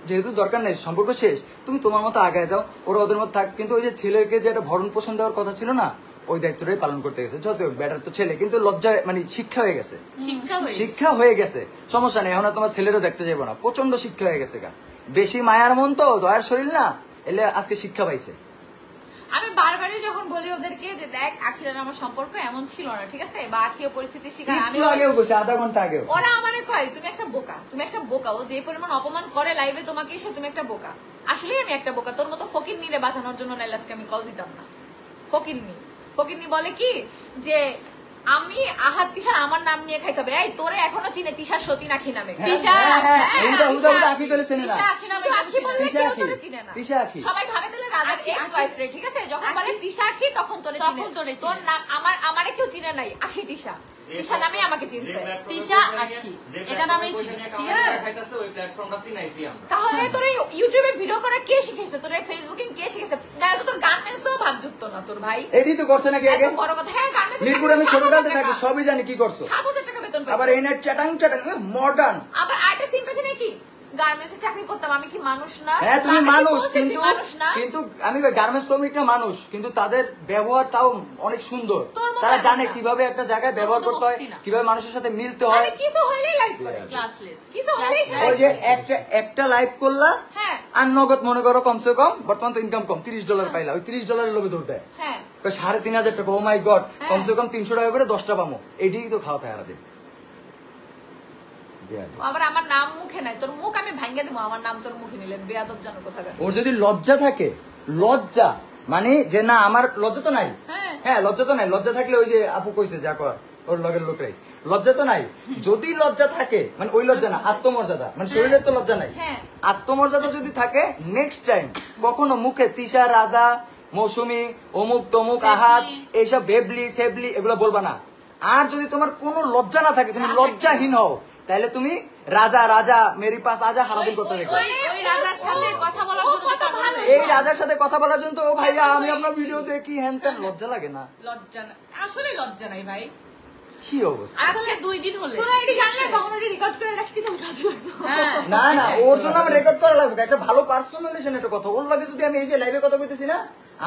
যেহেতু দরকার নেই, সম্পর্ক শেষ, তুমি তোমার মতো আগায় যাও, ওরা ওদের মতো থাক, কিন্তু ওই যে ছেলেকে যে একটা ভরণ পোষণ দেওয়ার কথা ছিল না, ওই দায়িত্বটাই পালন করতে গেছে, যত হোক ব্যাটার তো ছেলে, কিন্তু লজ্জায় মানে শিক্ষা হয়ে গেছে, শিক্ষা হয়ে গেছে, সমস্যা নেই, এখন আর তোমার ছেলেরও দেখতে যাবো না, প্রচন্ড শিক্ষা হয়ে গেছে গা, বেশি মায়ার মন তো দয়ার শরীর না, এলে আজকে শিক্ষা পাইছে। আমি বারবারই যখন বলি ওদেরকে যে দেখ আখির আর আমার সম্পর্ক এমন ছিল না, ঠিক আছে, বা আখিও পরিস্থিতি শিকার, আমি একটু আগেও বলছি, আধা ঘন্টা আগেও। ওরা আমারে কয় তুমি একটা বোকা, তুমি একটা বোকা, ও যে পরিমাণ অপমান করে লাইভে তোমাকে এসে, তুমি একটা বোকা। আসলেই আমি একটা বোকা, তোর মতো ফকিরনিরে বাঁচানোর জন্য নাইলে আজকে আমি কল দিতাম না। ফকিরনি বলে কি যে আমি আহাত তিশার আমার নাম নিয়ে খাইতে হবে, এই তোরে এখনো চিনে তিশার সতী নাকি নামে, তিশা আখি করে চেনে না, শুধু আখি বললে তিশা কেউ আখি, তোরে চিনে না। তিশা আখি। সবাই ভাবে তাহলে রাজার এক্স ওয়াইফ রে, ঠিক আছে, যখন বলে তিশা আখি তখন তোরে চিনে, তোর নাম আমারে কেউ চিনে নাই, আখি তিশা। তিশা নামে আমাকে চিনছে। তিশা আখি এটা নামেই চিনি, ঠিক আছে? তাহলে তোর ইউটিউবে ভিডিও করা কে শিখেছে, তোর ফেসবুকিং কে শিখেছে? তাহলে তোর গার্মেন্টসও ভাগযুক্ত না তোর ভাই। এডি তো করছে নাকি আগে? এত বড় কথা। হ্যাঁ, গার্মেন্টস মিরপুরে আমি ছোটকালতে থাকি, সবই জানি কি করছো। 7,000 টাকা বেতন পাই। আবার এই নাইট চ্যাটাং চ্যাটাং মডার্ন। আবার আর্টে সিম্পাথি নাকি? গার্মেন্টসে চাকরি করতাম, আমি কি মানুষ না? হ্যাঁ তুমি আমি কি মানুষ, বলছি কিন্তু তুই মানুষ না? কিন্তু আমি গার্মেন্টস শ্রমিকরা মানুষ, কিন্তু তাদের ব্যবহার তাও অনেক সুন্দর। তোর মতো তারা না। জানে কিভাবে একটা জায়গায় ব্যবহার করতে হয়, মস্তি না। কিভাবে মানুষের সাথে মিলতে হয়। আরে কিছু হইলেই লাইফ করে। ক্লাসলেস কিছু হইলেই ওই যে একটা লাইভ করলা হ্যাঁ। আর নগদ মনে করো কমসে কম, বর্তমান তো ইনকাম কম, $30 পাইলা, ওই $30 লোভে ধরতে হয় হ্যাঁ। 3,500 টাকা। ও মাই গড, হ্যাঁ। কমসে কম 300 টাকা করে 10টা পামো, এদিকে তো খাওয়া থাকে সারাদিন। আবার আমার নাম মুখে নাই, তোর মুখ আমি ভাঙ্গে দেবো আমার নাম তোর মুখে নিলে, বেয়াদব জানো কোথাকার। ওর যদি লজ্জা থাকে, লজ্জা মানে যে না আমার লজ্জা তো নাই, হ্যাঁ। হ্যাঁ লজ্জা তো নাই। লজ্জা থাকলে ওই যে আপু কইছে যা কর ওর লগের লোকরাই, লজ্জা তো নাই। যদি লজ্জা থাকে, মানে ওই লজ্জা না, আত্মমর্যাদা, মানে শরীরের তো লজ্জা নাই, হ্যাঁ। আত্মমর্যাদা যদি থাকে, নেক্সট টাইম কখনো মুখে তিশা, রাজা, মৌসুমী, অমুক তমুক, আহাত, এইসব বেবলি সেবলি এগুলো বলবা না। আর যদি তোমার কোনো লজ্জা না থাকে, তুমি লজ্জাহীন হও, তাহলে তুমি রাজা রাজা মেরি পাস আজা হারাদিন করতে দেখো। ওই রাজার সাথে কথা বলার ও জন্য কত তো ভালো। এই রাজার সাথে কথা বলার জন্য তো ও ভাইয়া আমি আপনার ভিডিও দেখি, হ্যান ত্যান, লজ্জা লাগে না? লজ্জা না, আসলে লজ্জা নাই ভাই। কি অবস্থা? আসলে 2 দিন হলে তোরা এটি জানলে কখনো রেকর্ড করে রাখতি তো কাজে লাগতো। হ্যাঁ। না না, ওর জন্য আমি রেকর্ড করা লাগবে, একটা ভালো পার্সোনালিশন একটা কথা। ওর লাগে যদি আমি এই যে লাইভে কথা কইতেছি না,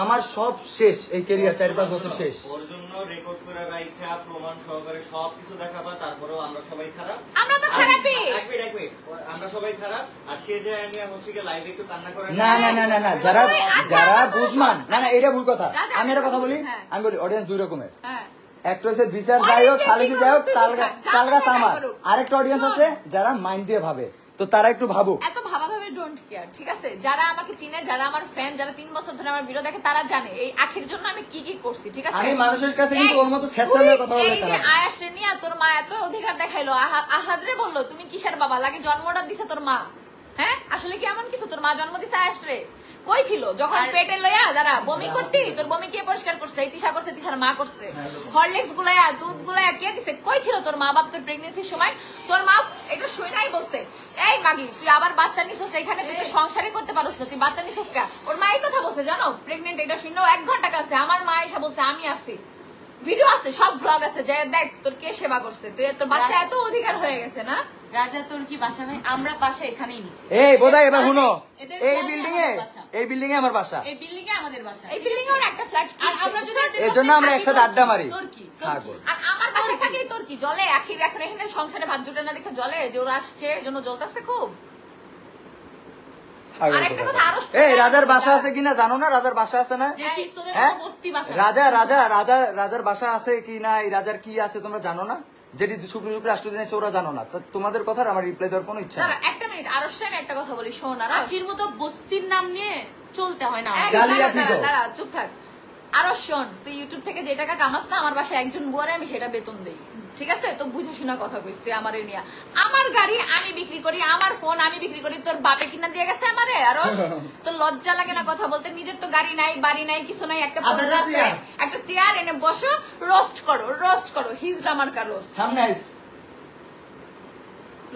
আমার সব শেষ, এই ক্যারিয়ার 4-5 বছর শেষ। ওর জন্য রেকর্ড করে রাইখা প্রমাণ সহকারে সবকিছু দেখাবা, তারপরেও আমরা সবাই খারাপ। আমরা তো খারাপই। এক মিনিট, আমরা সবাই খারাপ। আর সে যে নিয়ে হচ্ছে কি লাইভে একটু কান্না করে না না না না না, যারা আচ্ছা, যারা আমার কথা বুঝমান, শোন। না না এটা ভুল কথা। রাজা, আমি একটা কথা বলি, হ্যাঁ। আমি বলি অডিয়েন্স দুই রকমের। হ্যাঁ। একটা হচ্ছে বিচার যাই হোক, সালিসি যাই হোক, তালগাছ আমার। করুক। আরেকটা অডিয়েন্স আছে যারা মাইন্ড দিয়ে ভাবে, তো তারা একটু ভাবুক। এত ভাবাভাবে ডোন্ট কেয়ার, ঠিক আছে? যারা আমাকে চিনে, যারা আমার ফ্যান, যারা 3 বছর ধরে আমার ভিডিও দেখে, তারা জানে এই আখির জন্য আমি কি কি করছি, ঠিক আছে? আমি মানুষের কাছে কিন্তু ওর মতো শেষরামের কথা বলে এই যে আয়াসে নিয়ে তোর মা এত অধিকার দেখাইলো, আহাদরে বললো তুমি কিসের বাবা, লাগে জন্মটা দিছে তোর মা। হ্যাঁ, আসলে কি এমন কিছু? তোর মা জন্ম দিছে আয়াসরে? কই ছিল যখন পেটে লইয়া যারা বমি করতি, তোর বমি কে পরিষ্কার করছে? এই তিশা করছে, তিশার মা করছে। হরলিক্স গুলায়া, দুধ গুলায়া কে দিছে? কই ছিল তোর মা বাপ তোর প্রেগনেন্সির সময়? তোর মা এটা শুই নাই বলছে, এই মাগি তুই আবার বাচ্চা নিছিস, এখানে তুই তো সংসারই করতে পারোস না, তুই বাচ্চা নিছিস কে? ওর মা এই কথা বলছে জানো, প্রেগনেন্ট এটা শুনেও 1 ঘন্টা কাছে আমার মা এসে বলছে আমি আছি, ভিডিও আছে, সব ভ্লগ আছে, যে দেখ তোর কে সেবা করছে, তুই তোর বাচ্চা এত অধিকার হয়ে গেছে না? রাজা তোর কি বাসা নাই? আমরা পাশে এখানেই নিছি। এই বোধহয় এবার শুনো, এদের এই ফ্ল্যাটে বিল্ডিং এ, আমাদের বাসা। এই বিল্ডিং এ আমার বাসা। এই বিল্ডিং এ আমাদের বাসা। এই বিল্ডিং এর একটা ফ্ল্যাট, আর আমরা যদি এদের এর জন্য পাশে আমরা থাকি, একসাথে আড্ডা মারি। তোর কি? থাকবো। আর আমার বাসায় থাকলে তোর কি জলে? আখির এখন এখানে সংসারে ভাত জুটে না দেখে জলে, যে ওরা আসছে এর জন্য জ্বলতেছে খুব। আরেকটা কথা আরো এই রাজার বাসা আছে কিনা জানো না? রাজার বাসা আছে না? দেখিস তোদের হ্যাঁ? তো বস্তি বাসা। রাজার বাসা আছে কি না, এই রাজার কি আছে তোমরা জানো না? যেটি শুক্র রাষ্ট্র দিন ওরা জানো না, তো তোমাদের কথার আমার রিপ্লাই দেওয়ার কোনো ইচ্ছা দাঁড়া নেই। একটা মিনিট, আরো আমি একটা কথা বলি, শোন। আর আখির মতো বস্তির নাম নিয়ে চলতে হয় না। গালিয়া দিতো। দাঁড়া চুপ থাক। আরো শোন, তুই ইউটিউব থেকে যে টাকা কামাস না, আমার বাসায় একজন বুয়ারে আমি সেটা বেতন দেই, ঠিক আছে? তো বুঝে শোনা কথা কইস তুই আমারে নিয়ে। আমার গাড়ি আমি বিক্রি করি, আমার ফোন আমি বিক্রি করি, তোর বাপে কিনা দিয়ে গেছে আমারে। আরো তোর লজ্জা লাগে না কথা বলতে? নিজের তো গাড়ি নাই, বাড়ি নাই, কিছু নাই, একটা আচ্ছা, পর্দা আছে, একটা চেয়ার এনে বসো, রোস্ট করো, হিজড়া মার্কা রোস্ট। সামনে আইস।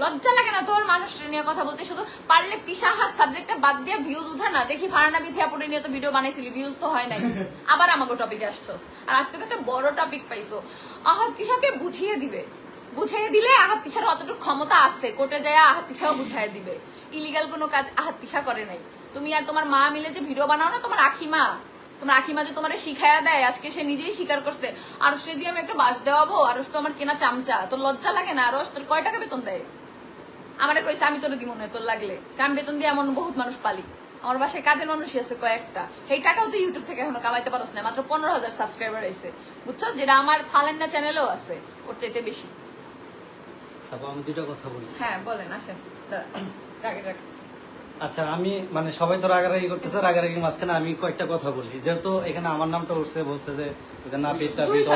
লজ্জা লাগে না তোর মানুষের নিয়ে কথা বলতে? শুধু পারলে তিশা হাত সাবজেক্টটা বাদ দিয়ে ভিউজ উঠা না। দেখি ফারানা বিথিয়াপুরে নিয়ে তো ভিডিও বানাইছিলি, ভিউজ তো হয় নাই, আবার আমাকে টপিকে আসছস। আর আজকে তো একটা বড় টপিক পাইছো, আহাত তিশাকে বুঝিয়ে দিবে। বুঝিয়ে দিলে আহাত তিশার অতটুকু ক্ষমতা আছে, কোর্টে যায় আহাত তিশাও বুঝাই দিবে। ইলিগাল কোনো কাজ আহাত তিশা করে নাই। তুমি আর তোমার মা মিলে যে ভিডিও বানাও না, তোমার আখিমা যে তোমার শিখাইয়া দেয়, আজকে সে নিজেই স্বীকার করছে। আর সে দিয়ে আমি একটা বাস দেওয়াবো, আর তো আমার কেনা চামচা। তোর লজ্জা লাগে না? আর তোর কয় টাকা বেতন দেয়? আমারে কইছে আমি তোর দিব না, তোর লাগলে। কারণ বেতন দিয়ে এমন বহুত মানুষ পালি। আমার বাসায় কাজের মানুষই আছে কয়েকটা, সেই টাকাও তুই ইউটিউব থেকে এখনো কামাইতে পারছ না। মাত্র 15,000 সাবস্ক্রাইবার আছে, বুঝছো? যেটা আমার ফালেন্না চ্যানেলও আছে, ওর চাইতে বেশি। আমি দুইটা কথা বলি। হ্যাঁ বলেন, আসেন। রাখ। আচ্ছা, আমি মানে সবাই তো রাগারাগি করতেছে, রাগারাগির মাঝখানে আমি কয়েকটা কথা বলি। যেহেতু এখানে আমার নামটা উঠছে, বলছে যে নাপিত টাপিত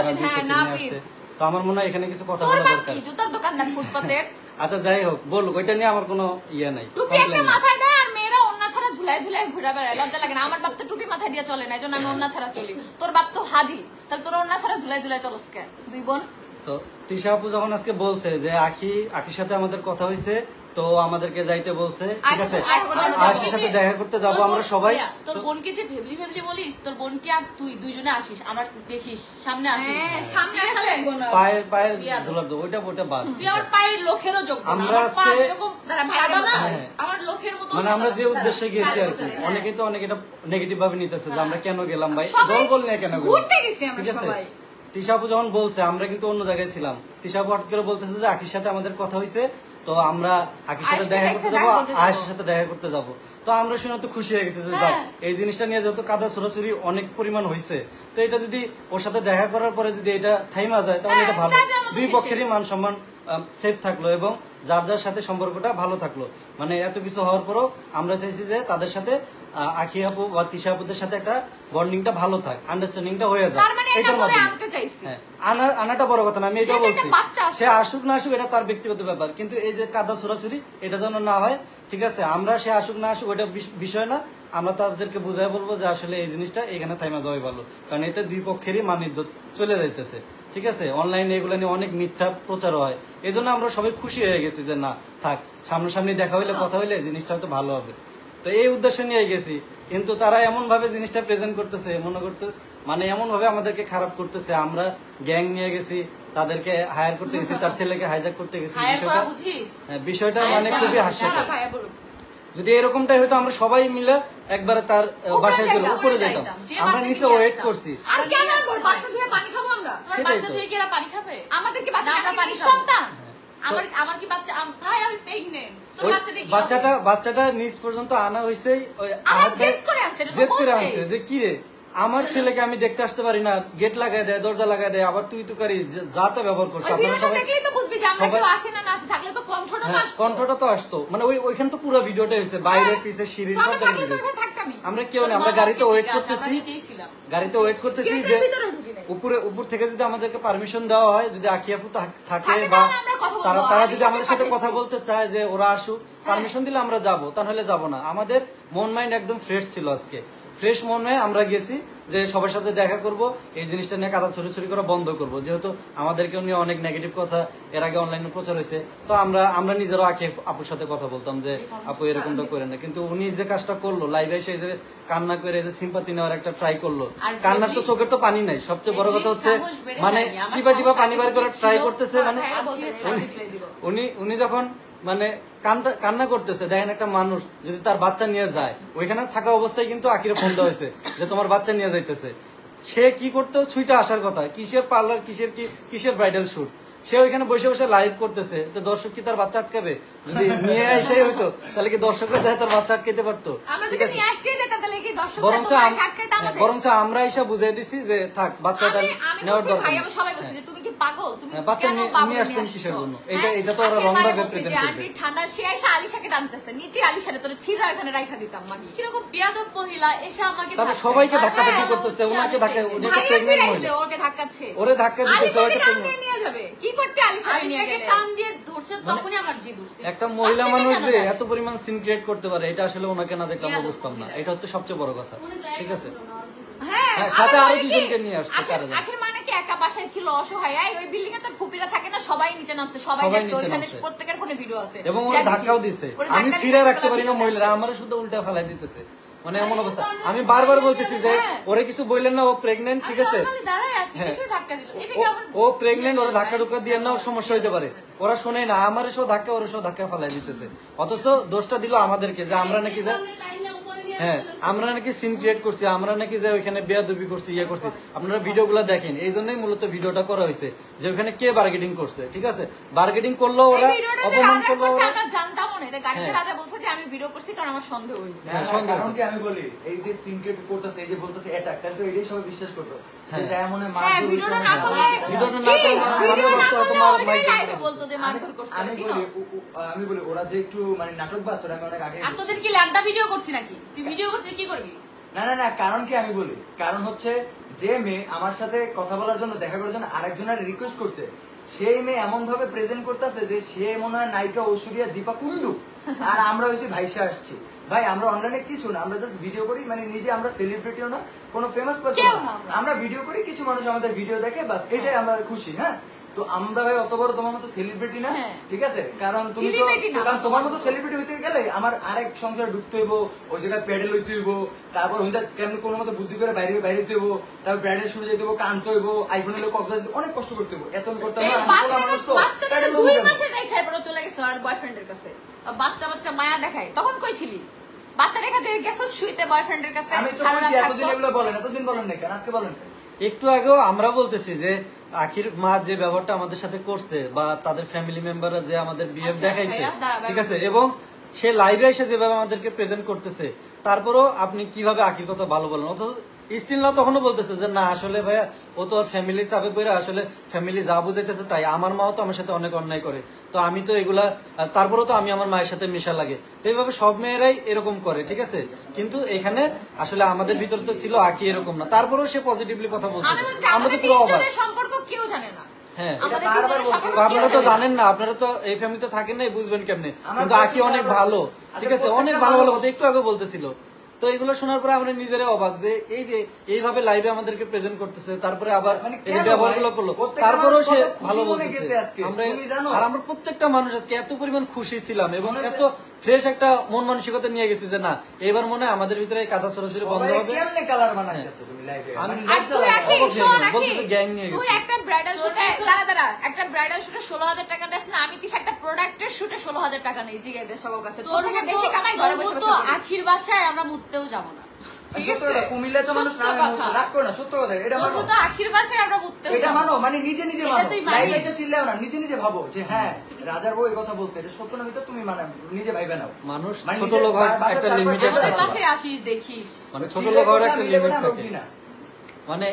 আসছে, তো আমার মনে হয় এখানে কিছু কথা বলা দরকার। জুতার দোকানদার ফুটপাতের। আচ্ছা যাই হোক, বলুক, ওইটা নিয়ে আমার কোনো ইয়ে নাই, টুপি একটা মাথায় দেয়, আর মেয়েরা ওন্না ছাড়া ঝুলায় ঘুরে বেড়ায়। লজ্জা লাগে না? আমার বাপ তো টুপি মাথায় দিয়ে চলে না, এই জন্য আমি ওন্না ছাড়া চলি। তোর বাপ তো হাজি, তাহলে তোর ওন্না ছাড়া ঝুলায় চলস কে? দুই বোন তো তিশা আপু যখন আজকে বলছে যে আখির সাথে আমাদের কথা হয়েছে, তো আমাদেরকে যাইতে বলছে, ঠিক আছে, আশির সাথে দেখা করতে যাবো আমরা সবাই। তোর বোনকে যে ভেবলি ভেবলি বলিস, তোর বোনকে আর তুই দুইজনে আসিস, আমার দেখিস সামনে আসিস, সামনে আসলে পায়ের ধুলার যোগ, ওইটা বাদ। তুই আমার পায়ের লোকেরও যোগ, আমরা আজকে আমার লোকের মতো মানে আমরা যে উদ্দেশ্যে গেছি আর কি, অনেকে তো অনেক এটা নেগেটিভ ভাবে নিতেছে যে আমরা কেন গেলাম ভাই, দল বল নিয়ে কেন গেলাম, ঠিক আছে। তিশা আপু যখন বলছে আমরা কিন্তু অন্য জায়গায় ছিলাম, তিশা আপু হঠাৎ করে বলতেছে যে আখির সাথে আমাদের কথা হয়েছে, তো আমরা আখির সাথে দেখা করতে যাবো, আয়েশের সাথে দেখা করতে যাবো। তো আমরা শুনে তো খুশি হয়ে গেছি যে যাও, এই জিনিসটা নিয়ে যেহেতু কাদা ছোড়াছুরি অনেক পরিমাণ হয়েছে, তো এটা যদি ওর সাথে দেখা করার পরে যদি এটা থাইমা যায় তাহলে এটা ভালো, দুই পক্ষেরই মান সম্মান সেফ থাকলো এবং যার যার সাথে সম্পর্কটা ভালো থাকলো। মানে এত কিছু হওয়ার পরও আমরা চাইছি যে তাদের সাথে আখি আপু বা তিশা আপুদের সাথে একটা বন্ডিংটা ভালো থাক, আন্ডারস্ট্যান্ডিংটা হয়ে যায়, এটার মাধ্যমে। হ্যাঁ, আনাটা বড় কথা না, আমি এটা বলছি, সে আসুক না আসুক এটা তার ব্যক্তিগত ব্যাপার, কিন্তু এই যে কাদা ছোড়াছুরি এটা যেন না হয়, ঠিক আছে। আমরা সে আসুক না আসুক ওইটা বিষয় না, আমরা তাদেরকে বুঝাই বলবো যে আসলে এই জিনিসটা এখানে থাইমা যাওয়াই ভালো, কারণ এতে দুই পক্ষেরই মান ইজ্জত চলে যাইতেছে, ঠিক আছে। অনলাইনে এগুলো নিয়ে অনেক মিথ্যা প্রচার হয়, এই জন্য আমরা সবাই খুশি হয়ে গেছি যে না থাক, সামনাসামনি দেখা হইলে কথা হইলে জিনিসটা হয়তো ভালো হবে, তো এই উদ্দেশ্য নিয়ে গেছি। কিন্তু তারা এমন ভাবে জিনিসটা প্রেজেন্ট করতেছে, মনে করতে মানে এমন ভাবে আমাদেরকে খারাপ করতেছে, আমরা গ্যাং নিয়ে গেছি, তাদেরকে হায়ার করতে গেছি, তার ছেলেকে হাইজ্যাক করতে গেছি, বিষয়টা মানে খুবই হাস্যকর। যদি এরকমটাই হয়তো আমরা সবাই মিলে একবারে তার বাসায় চলে উপরে যেতাম, আমরা নিচে ওয়েট করছি, সেটাই তো। বাচ্চাটা নিজ পর্যন্ত আনা হয়েছে, জেদ করে আনছে যে কি রে আমার ছেলেকে আমি দেখতে আসতে পারি না, গেট লাগাই দেয়, দরজা লাগাই দেয়, আবার তুই তুকারি যা তা ব্যবহার করছে। কণ্ঠটা তো আসতো, মানে ওইখানে তো পুরো ভিডিওটা হয়েছে, বাইরে পিছে সিঁড়ি সব আমরা কেউ নেই, আমরা গাড়িতে ওয়েট করতেছি যে উপর থেকে যদি আমাদেরকে পারমিশন দেওয়া হয়, যদি আখি আপু থাকে বা তারা যদি আমাদের সাথে কথা বলতে চায় যে ওরা আসুক, পারমিশন দিলে আমরা যাবো, তাহলে যাবো না। আমাদের মন মাইন্ড একদম ফ্রেশ ছিল আজকে, ফ্রেশ মনে আমরা গেছি যে সবার সাথে দেখা করব, এই জিনিসটা নিয়ে কাদা ছড়ি করা বন্ধ করব, যেহেতু আমাদেরকেও নিয়ে অনেক নেগেটিভ কথা এর আগে অনলাইনে প্রচার হয়েছে। তো আমরা নিজেরও আখি আপুর সাথে কথা বলতাম যে আপু এরকমটা করে না, কিন্তু উনি যে কাজটা করলো লাইভে এসে যে কান্না করে যে সিম্পাতি নেওয়ার একটা ট্রাই করলো, কান্নার তো চোখের তো পানি নাই, সবচেয়ে বড় কথা হচ্ছে মানে টিপা পানি বার করে ট্রাই করতেছে, মানে উনি যখন মানে কান্না করতেছে, দেখেন একটা মানুষ যদি তার বাচ্চা নিয়ে যায়, ওইখানে থাকা অবস্থায় কিন্তু আকিরে ফোন দেওয়া হয়েছে যে তোমার বাচ্চা নিয়ে যাইতেছে, সে কি করতো ছুইটা আসার কথা, কিসের পার্লার, কিসের ব্রাইডাল শুট, সে ওইখানে বসে বসে লাইভ করতেছে, তো দর্শক কি তার বাচ্চা আটকাবে? যদি নিয়ে এসেই হইতো তাহলে কি দর্শকরা দেখে তার বাচ্চা আটকাইতে পারতো? বরঞ্চ আমরা এসে বুঝাই দিছি যে থাক, বাচ্চাটা নেওয়ার দরকার, বাচ্চা নিয়ে আসছেন কিসের জন্য, এটা তো ওরা রং ভাবে প্রেজেন্ট করবে। ঠান্ডা সে এসে আলিশাকে টানতেছে, নীতি আলিশারে তোর ছিড়া এখানে রাইখা দিতাম মাগি, কিরকম বেয়াদব মহিলা এসে আমাকে তারপর সবাইকে ধাক্কাধাক্কি করতেছে, ওনাকে ধাক্কা, ওনাকে প্রেগন্যান্ট মহিলা ওকে ধাক্কাচ্ছে, ওরে ধাক্কা দিতেছে, ওটা নিয়ে যাবে কি করতে, আলিশাকে নিয়ে গেলে টান দিয়ে ধরছে, তখনই আমার জি ধরছে। একটা মহিলা মানুষ যে এত পরিমাণ সিন ক্রিয়েট করতে পারে, এটা আসলে ওনাকে না দেখলে আমরা বুঝতাম না, এটা হচ্ছে সবচেয়ে বড় কথা, ঠিক আছে। হ্যাঁ, সাথে আরো দুজনকে নিয়ে আসছে, আখের মানে কি একা বাসায় ছিল অসহায়, ওই বিল্ডিং এ তো ফুপিরা থাকে না, সবাই নিচে নামছে, সবাই ওইখানে প্রত্যেকের ফোনে ভিডিও আছে, এবং ওরা ধাক্কাও দিছে, আমি ফিরে রাখতে পারি না, মহিলারা আমার শুধু উল্টা ফেলাই দিতেছে, মানে এমন অবস্থা। আমি বারবার বলতেছি যে ওরে কিছু বললেন না, ও প্রেগনেন্ট, ঠিক আছে, ও প্রেগনেন্ট, ওরা ধাক্কা টুক্কা দিয়ে না, ওর সমস্যা হইতে পারে, ওরা শোনে না, আমার সব ধাক্কা ওর সব ধাক্কা ফেলাই দিতেছে, অথচ দোষটা দিল আমাদেরকে যে আমরা নাকি যে হ্যাঁ আমরা নাকি সিন ক্রিয়েট করছি, আমরা নাকি যে ওইখানে বেয়াদবি করছি, ইয়ে করছি। আপনারা ভিডিওগুলো দেখেন, এই জন্যই মূলত ভিডিওটা করা হয়েছে যে ওখানে কে বার্গেটিং করছে, ঠিক আছে, বার্গেটিং করলো ওরা, অপমান করলো ওরা, আমরা জানতাম না, এটা গাড়িতে রাজা বলছে যে আমি ভিডিও করছি কারণ আমার সন্দেহ হইছে। হ্যাঁ, কারণ কি আমি বলি, এই যে সিন ক্রিয়েট করতেছে, এই যে বলতেছে এটা, তাহলে তো এটাই সবাই বিশ্বাস করতো যে যায় মনে মারধর, ভিডিওটা না করলে বলতো যে মারধর করছে। আমি বলি ওরা যে একটু মানে নাটক বাস, ওরা আমি অনেক আগে, আর তোদের কি ল্যান্ডা ভিডিও করছি নাকি? তুই ভিডিও করছিস কি করবি? না, কারণ কি আমি বলি, কারণ হচ্ছে যে মেয়ে আমার সাথে কথা বলার জন্য, দেখা করার জন্য আরেকজনের রিকোয়েস্ট করছে, সেই মেয়ে এমন ভাবে প্রেজেন্ট করতেছে যে সে মনে হয় নায়িকা ঐশ্বরিয়া দীপা কুন্ডু, আর আমরা হয়েছি ভাইসা আসছি। ভাই আমরা অনলাইনে কিছু না, আমরা জাস্ট ভিডিও করি, মানে নিজে আমরা সেলিব্রিটিও না, কোনো ফেমাস পারসন না, আমরা ভিডিও করি, কিছু মানুষ আমাদের ভিডিও দেখে, বাস এটাই আমরা খুশি। হ্যাঁ, তো তো আমরা ভাই অত বড় তোমার মতো সেলিব্রিটি না, হ্যাঁ। ঠিক আছে? কারণ তুমি তো Celebrity না, কারণ তোমার মতো সেলিব্রিটি হইতে গেলে আমার আরেক সংসারে ঢুকতে হইব, ওই জায়গায় প্যাডেল হইতে হইব, তারপর হইতে কেমন কোনো মতো বুদ্ধি করে বাইরে বাইরে হইতে হইব, তারপর ব্র্যান্ডের শুরু যেতে হইব, কানতে হইব, আইফোন হলে কক্সবাজার অনেক কষ্ট করতে হইব। এত করতে এই হবে না, আমি বলা মানুষ তো বাচ্চাটা প্যাডেল 2 হইব। মাসের নাই খাই পড়ে চলে গেছে আর বয়ফ্রেন্ডের কাছে। আর বাচ্চা মায়া দেখায়, তখন কই ছিলি? বাচ্চা রেখে তুই গেছিস শুইতে বয়ফ্রেন্ডের কাছে, আমি তো সারা বলছি রাত এতদিন থাকছো। এগুলো বলেন, এতদিন বলেন নাই কেন, আজকে বলেন কেন? একটু আগেও আমরা বলতেছি যে আখির মা যে ব্যবহারটা আমাদের সাথে করছে বা তাদের ফ্যামিলি মেম্বাররা যে আমাদের বিহেভ আচ্ছা, দেখাইছে, ভাইয়া, দাঁড়া, ঠিক আছে, এবং সে লাইভে এসে যেভাবে আমাদেরকে প্রেজেন্ট করতেছে, তারপরেও আপনি কিভাবে আখির কথা ভালো বলেন? অথচ স্টিল না তখনও বলতেছে যে না আসলে ভাইয়া ও তো আর ফ্যামিলির চাপে পড়ে, আসলে ফ্যামিলি যা বুঝাইতেছে তাই, আমার মাও তো আমার সাথে অনেক অন্যায় করে, তো আমি তো এগুলা, তারপরেও তো আমি আমার মায়ের সাথে মেশা লাগে, তো এইভাবে সব মেয়েরাই এরকম করে, ঠিক আছে? কিন্তু এখানে আসলে আমাদের ভিতর তো ছিল আঁকি এরকম না, তারপরেও সে পজিটিভলি কথা আমি বলতেছে, বলছি, আমরা তো আমাদের পুরো অবাক। তিনজনের সম্পর্ক কেউ জানে না। হ্যাঁ, আমাদের এটা বারবার তিনজনের বলছি। সম্পর্ক তো আপনারা কেউ তো জানে না। জানেন না, আপনারা তো এই ফ্যামিলিতে থাকেন না, বুঝবেন কেমনে, আমার কিন্তু আঁকি অনেক ভালো, ঠিক আছে, অনেক ভালো ভালো কথা একটু আগে বলতেছিল। তো এগুলো শোনার পরে আমরা নিজেরাই অবাক যে এই যে এইভাবে লাইভে আমাদেরকে প্রেজেন্ট করতেছে, তারপরে আবার মানে এই কেন ব্যবহারগুলো ভাই? করলো, প্রত্যেকটা তারপরেও মানুষ সে কত খুশি ভালো মনে বলতেছে। গেছে আজকে, আমরা তুমি জানো? আর আমরা প্রত্যেকটা মানুষ আজকে এত পরিমাণ খুশি ছিলাম এবং মনে এত ফ্রেশ একটা মন মানসিকতা নিয়ে গেছি যে না এবার মনে হয় আমাদের ভিতরে এই কাদা সরাসরি বন্ধ সবাই হবে। কেমনে কালার বানাইতেছো তুমি লাইভে? আমি মানে আর লজ্জা তুই লাগে। আখি, অবশ্যই শোন কেন? আখি, বলতেছে gang নিয়ে তুই গেছে। একটা ব্রাইডাল শুটে দাঁড়া একটা ব্রাইডাল শুটে 16,000 টাকা দেস না, আমি তিস একটা প্রোডাক্টের শুটে 16,000 টাকা নেই, জিগে দে সবার কাছে। তোর থেকে বেশি কামাই ঘরে বসে বসে করি। আখির বাসায় আমরা মুততেও যাবো না, ঠিক সত্য আছে? কথা, কুমিল্লায় তো মানুষ সত্য নামে কথা। মুখে রাগ করো না, সত্য কথা, এটা মানো। তবু তো আখির বাসায় আমরা মুততেও এটা যাবো মানো, না। মানে নিজে নিজে এটা মানো, তুই মানিস। লাইভে এসে চিল্লাও না, নিজে নিজে ভাবো যে হ্যাঁ রাজার বউ এই কথা বলছে, এটা সত্য না মিথ্যা তুমি মানে নিজে ভাইবে নাও। মানুষ মানে ছোট নিজের লোক হয়, বাসার একটা চারপাশে লিমিটেড আমাদের একটা পাশে আসিস দেখিস, মানে ছোট চিল্লে লোক হওয়ার কথা একটা মিলে লিমিট ওঠা থাকে। রুগী না। মানে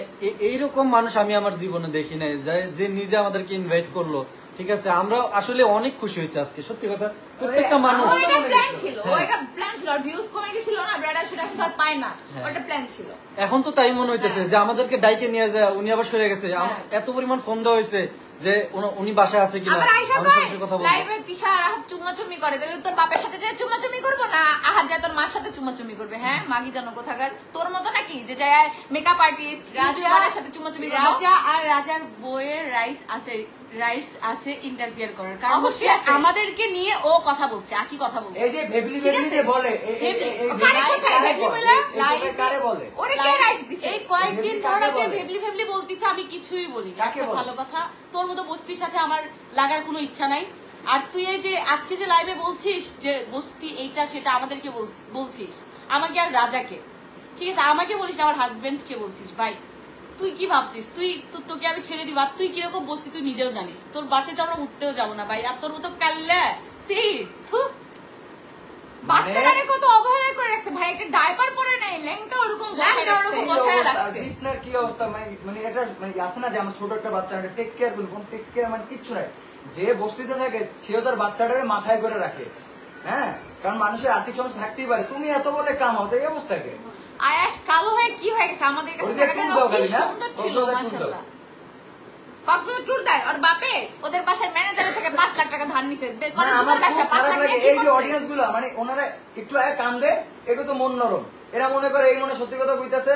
এইরকম মানুষ আমি আমার জীবনে দেখি নাই যে নিজে আমাদেরকে ইনভাইট করলো, ঠিক আছে? আমরা আসলে অনেক খুশি হয়েছে আজকে, সত্যি কথা, প্রত্যেকটা মানুষ। ওইটা প্ল্যান ছিল, হ্যাঁ। ওইটা প্ল্যান ছিল, আর ভিউজ কমে গেছিল না, ব্রাইডাল শুট এখন তো আর পায় না, হ্যাঁ। ওইটা প্ল্যান ছিল। এখন তো তাই মনে হইতেছে যে আমাদেরকে ডাইকে নিয়ে যায়, উনি আবার সরে গেছে, হ্যাঁ। এত পরিমাণ ফোন দেওয়া হয়েছে যে উনি বাসায় আছে কিনা, আমার আয়শা আমার কয় সাথে কথা বলবো। লাইভে তিশা আর আহাত চুম্মাচুম্মি করে, তাহলে তোর বাপের সাথে যে চুম্মাচুম্মি করবো না, আহাত যায় তোর মার সাথে চুম্মাচুম্মি করবে? হ্যাঁ, মাগি জানো কোথাকার, তোর মতো নাকি যে যায় মেকআপ আর্টিস্ট রাজার সাথে চুম্মাচুম্মি করবো? রাজা আর রাজার বইয়ের রাইটস আছে ইন্টারফিয়ার করার, কারণ অবশ্যই হচ্ছে আছে। আমাদেরকে নিয়ে ও কথা বলছে, আকি কথা বলছে। এই যে ভেবলি ঠিক ভেবলি আছে? যে বলে ভেবলি। কারে কোথায় ভেবলি বলে? লাইভে কারে বলে? ওরে কে রাইটস দিছে? এই কয়েকদিন ভেবলি ধরে কাকে যে বলে? ভেবলি ভেবলি বলতিছে আমি কিছুই বলি না। কাকে আচ্ছা বলে? ভালো কথা, তোর মতো বস্তির সাথে আমার লাগার কোনো ইচ্ছা নাই। আর তুই এই যে আজকে যে লাইভে বলছিস যে বস্তি এইটা সেটা আমাদেরকে বলছিস, আমাকে আর রাজাকে, ঠিক আছে, আমাকে বলিস না, আমার হাজবেন্ড কে বলছিস। ভাই তুই কি ভাবছিস, তোকে আমি ছেড়ে দিব, আর তুই কিরকম বস্তি তুই নিজেও জানিস। তোর বাসায় তো আমরা উঠতেও যাবো না ভাই, আর তোর মতো কাল্লা সেই বাচ্চাটারে কত অবহেলা করে রাখছে ভাই, একটা ডাইপার পরে নাই, ল্যাংটা ওরকম ল্যাংটা ওরকম বসায় রাখছে। কৃষ্ণার কি অবস্থা, মানে এটা মানে আছে না যে আমার ছোট একটা বাচ্চা টেক কেয়ার করবো, টেক কেয়ার মানে কিচ্ছু নাই। যে বস্তিতে থাকে সেও তার বাচ্চাটারে মাথায় করে রাখে, হ্যাঁ, কারণ মানুষের আর্থিক সমস্যা থাকতেই পারে। তুমি এত বলে কামাও, তো এই অবস্থাকে আয়াস কালো হয়ে কি হয়ে গেছে আমাদের কাছে? ওদের টাকাটা ট্যুর দাও কি খালি না? সুন্দর ছিল ওদের ট্যুর দাও। মাশাআল্লাহ। কক্সবাজার ট্যুর দেয়, আর বাপে ওদের বাসার ম্যানেজারের থেকে 5 লাখ টাকা ধার নিছে। মানে আমার খুব খারাপ লাগে এই যে অডিয়েন্স গুলো, মানে ওনারা একটু আগে কান্দে, একটু তো মন নরম, এরা মনে করে এই মনে সত্যি কথা কইতাছে,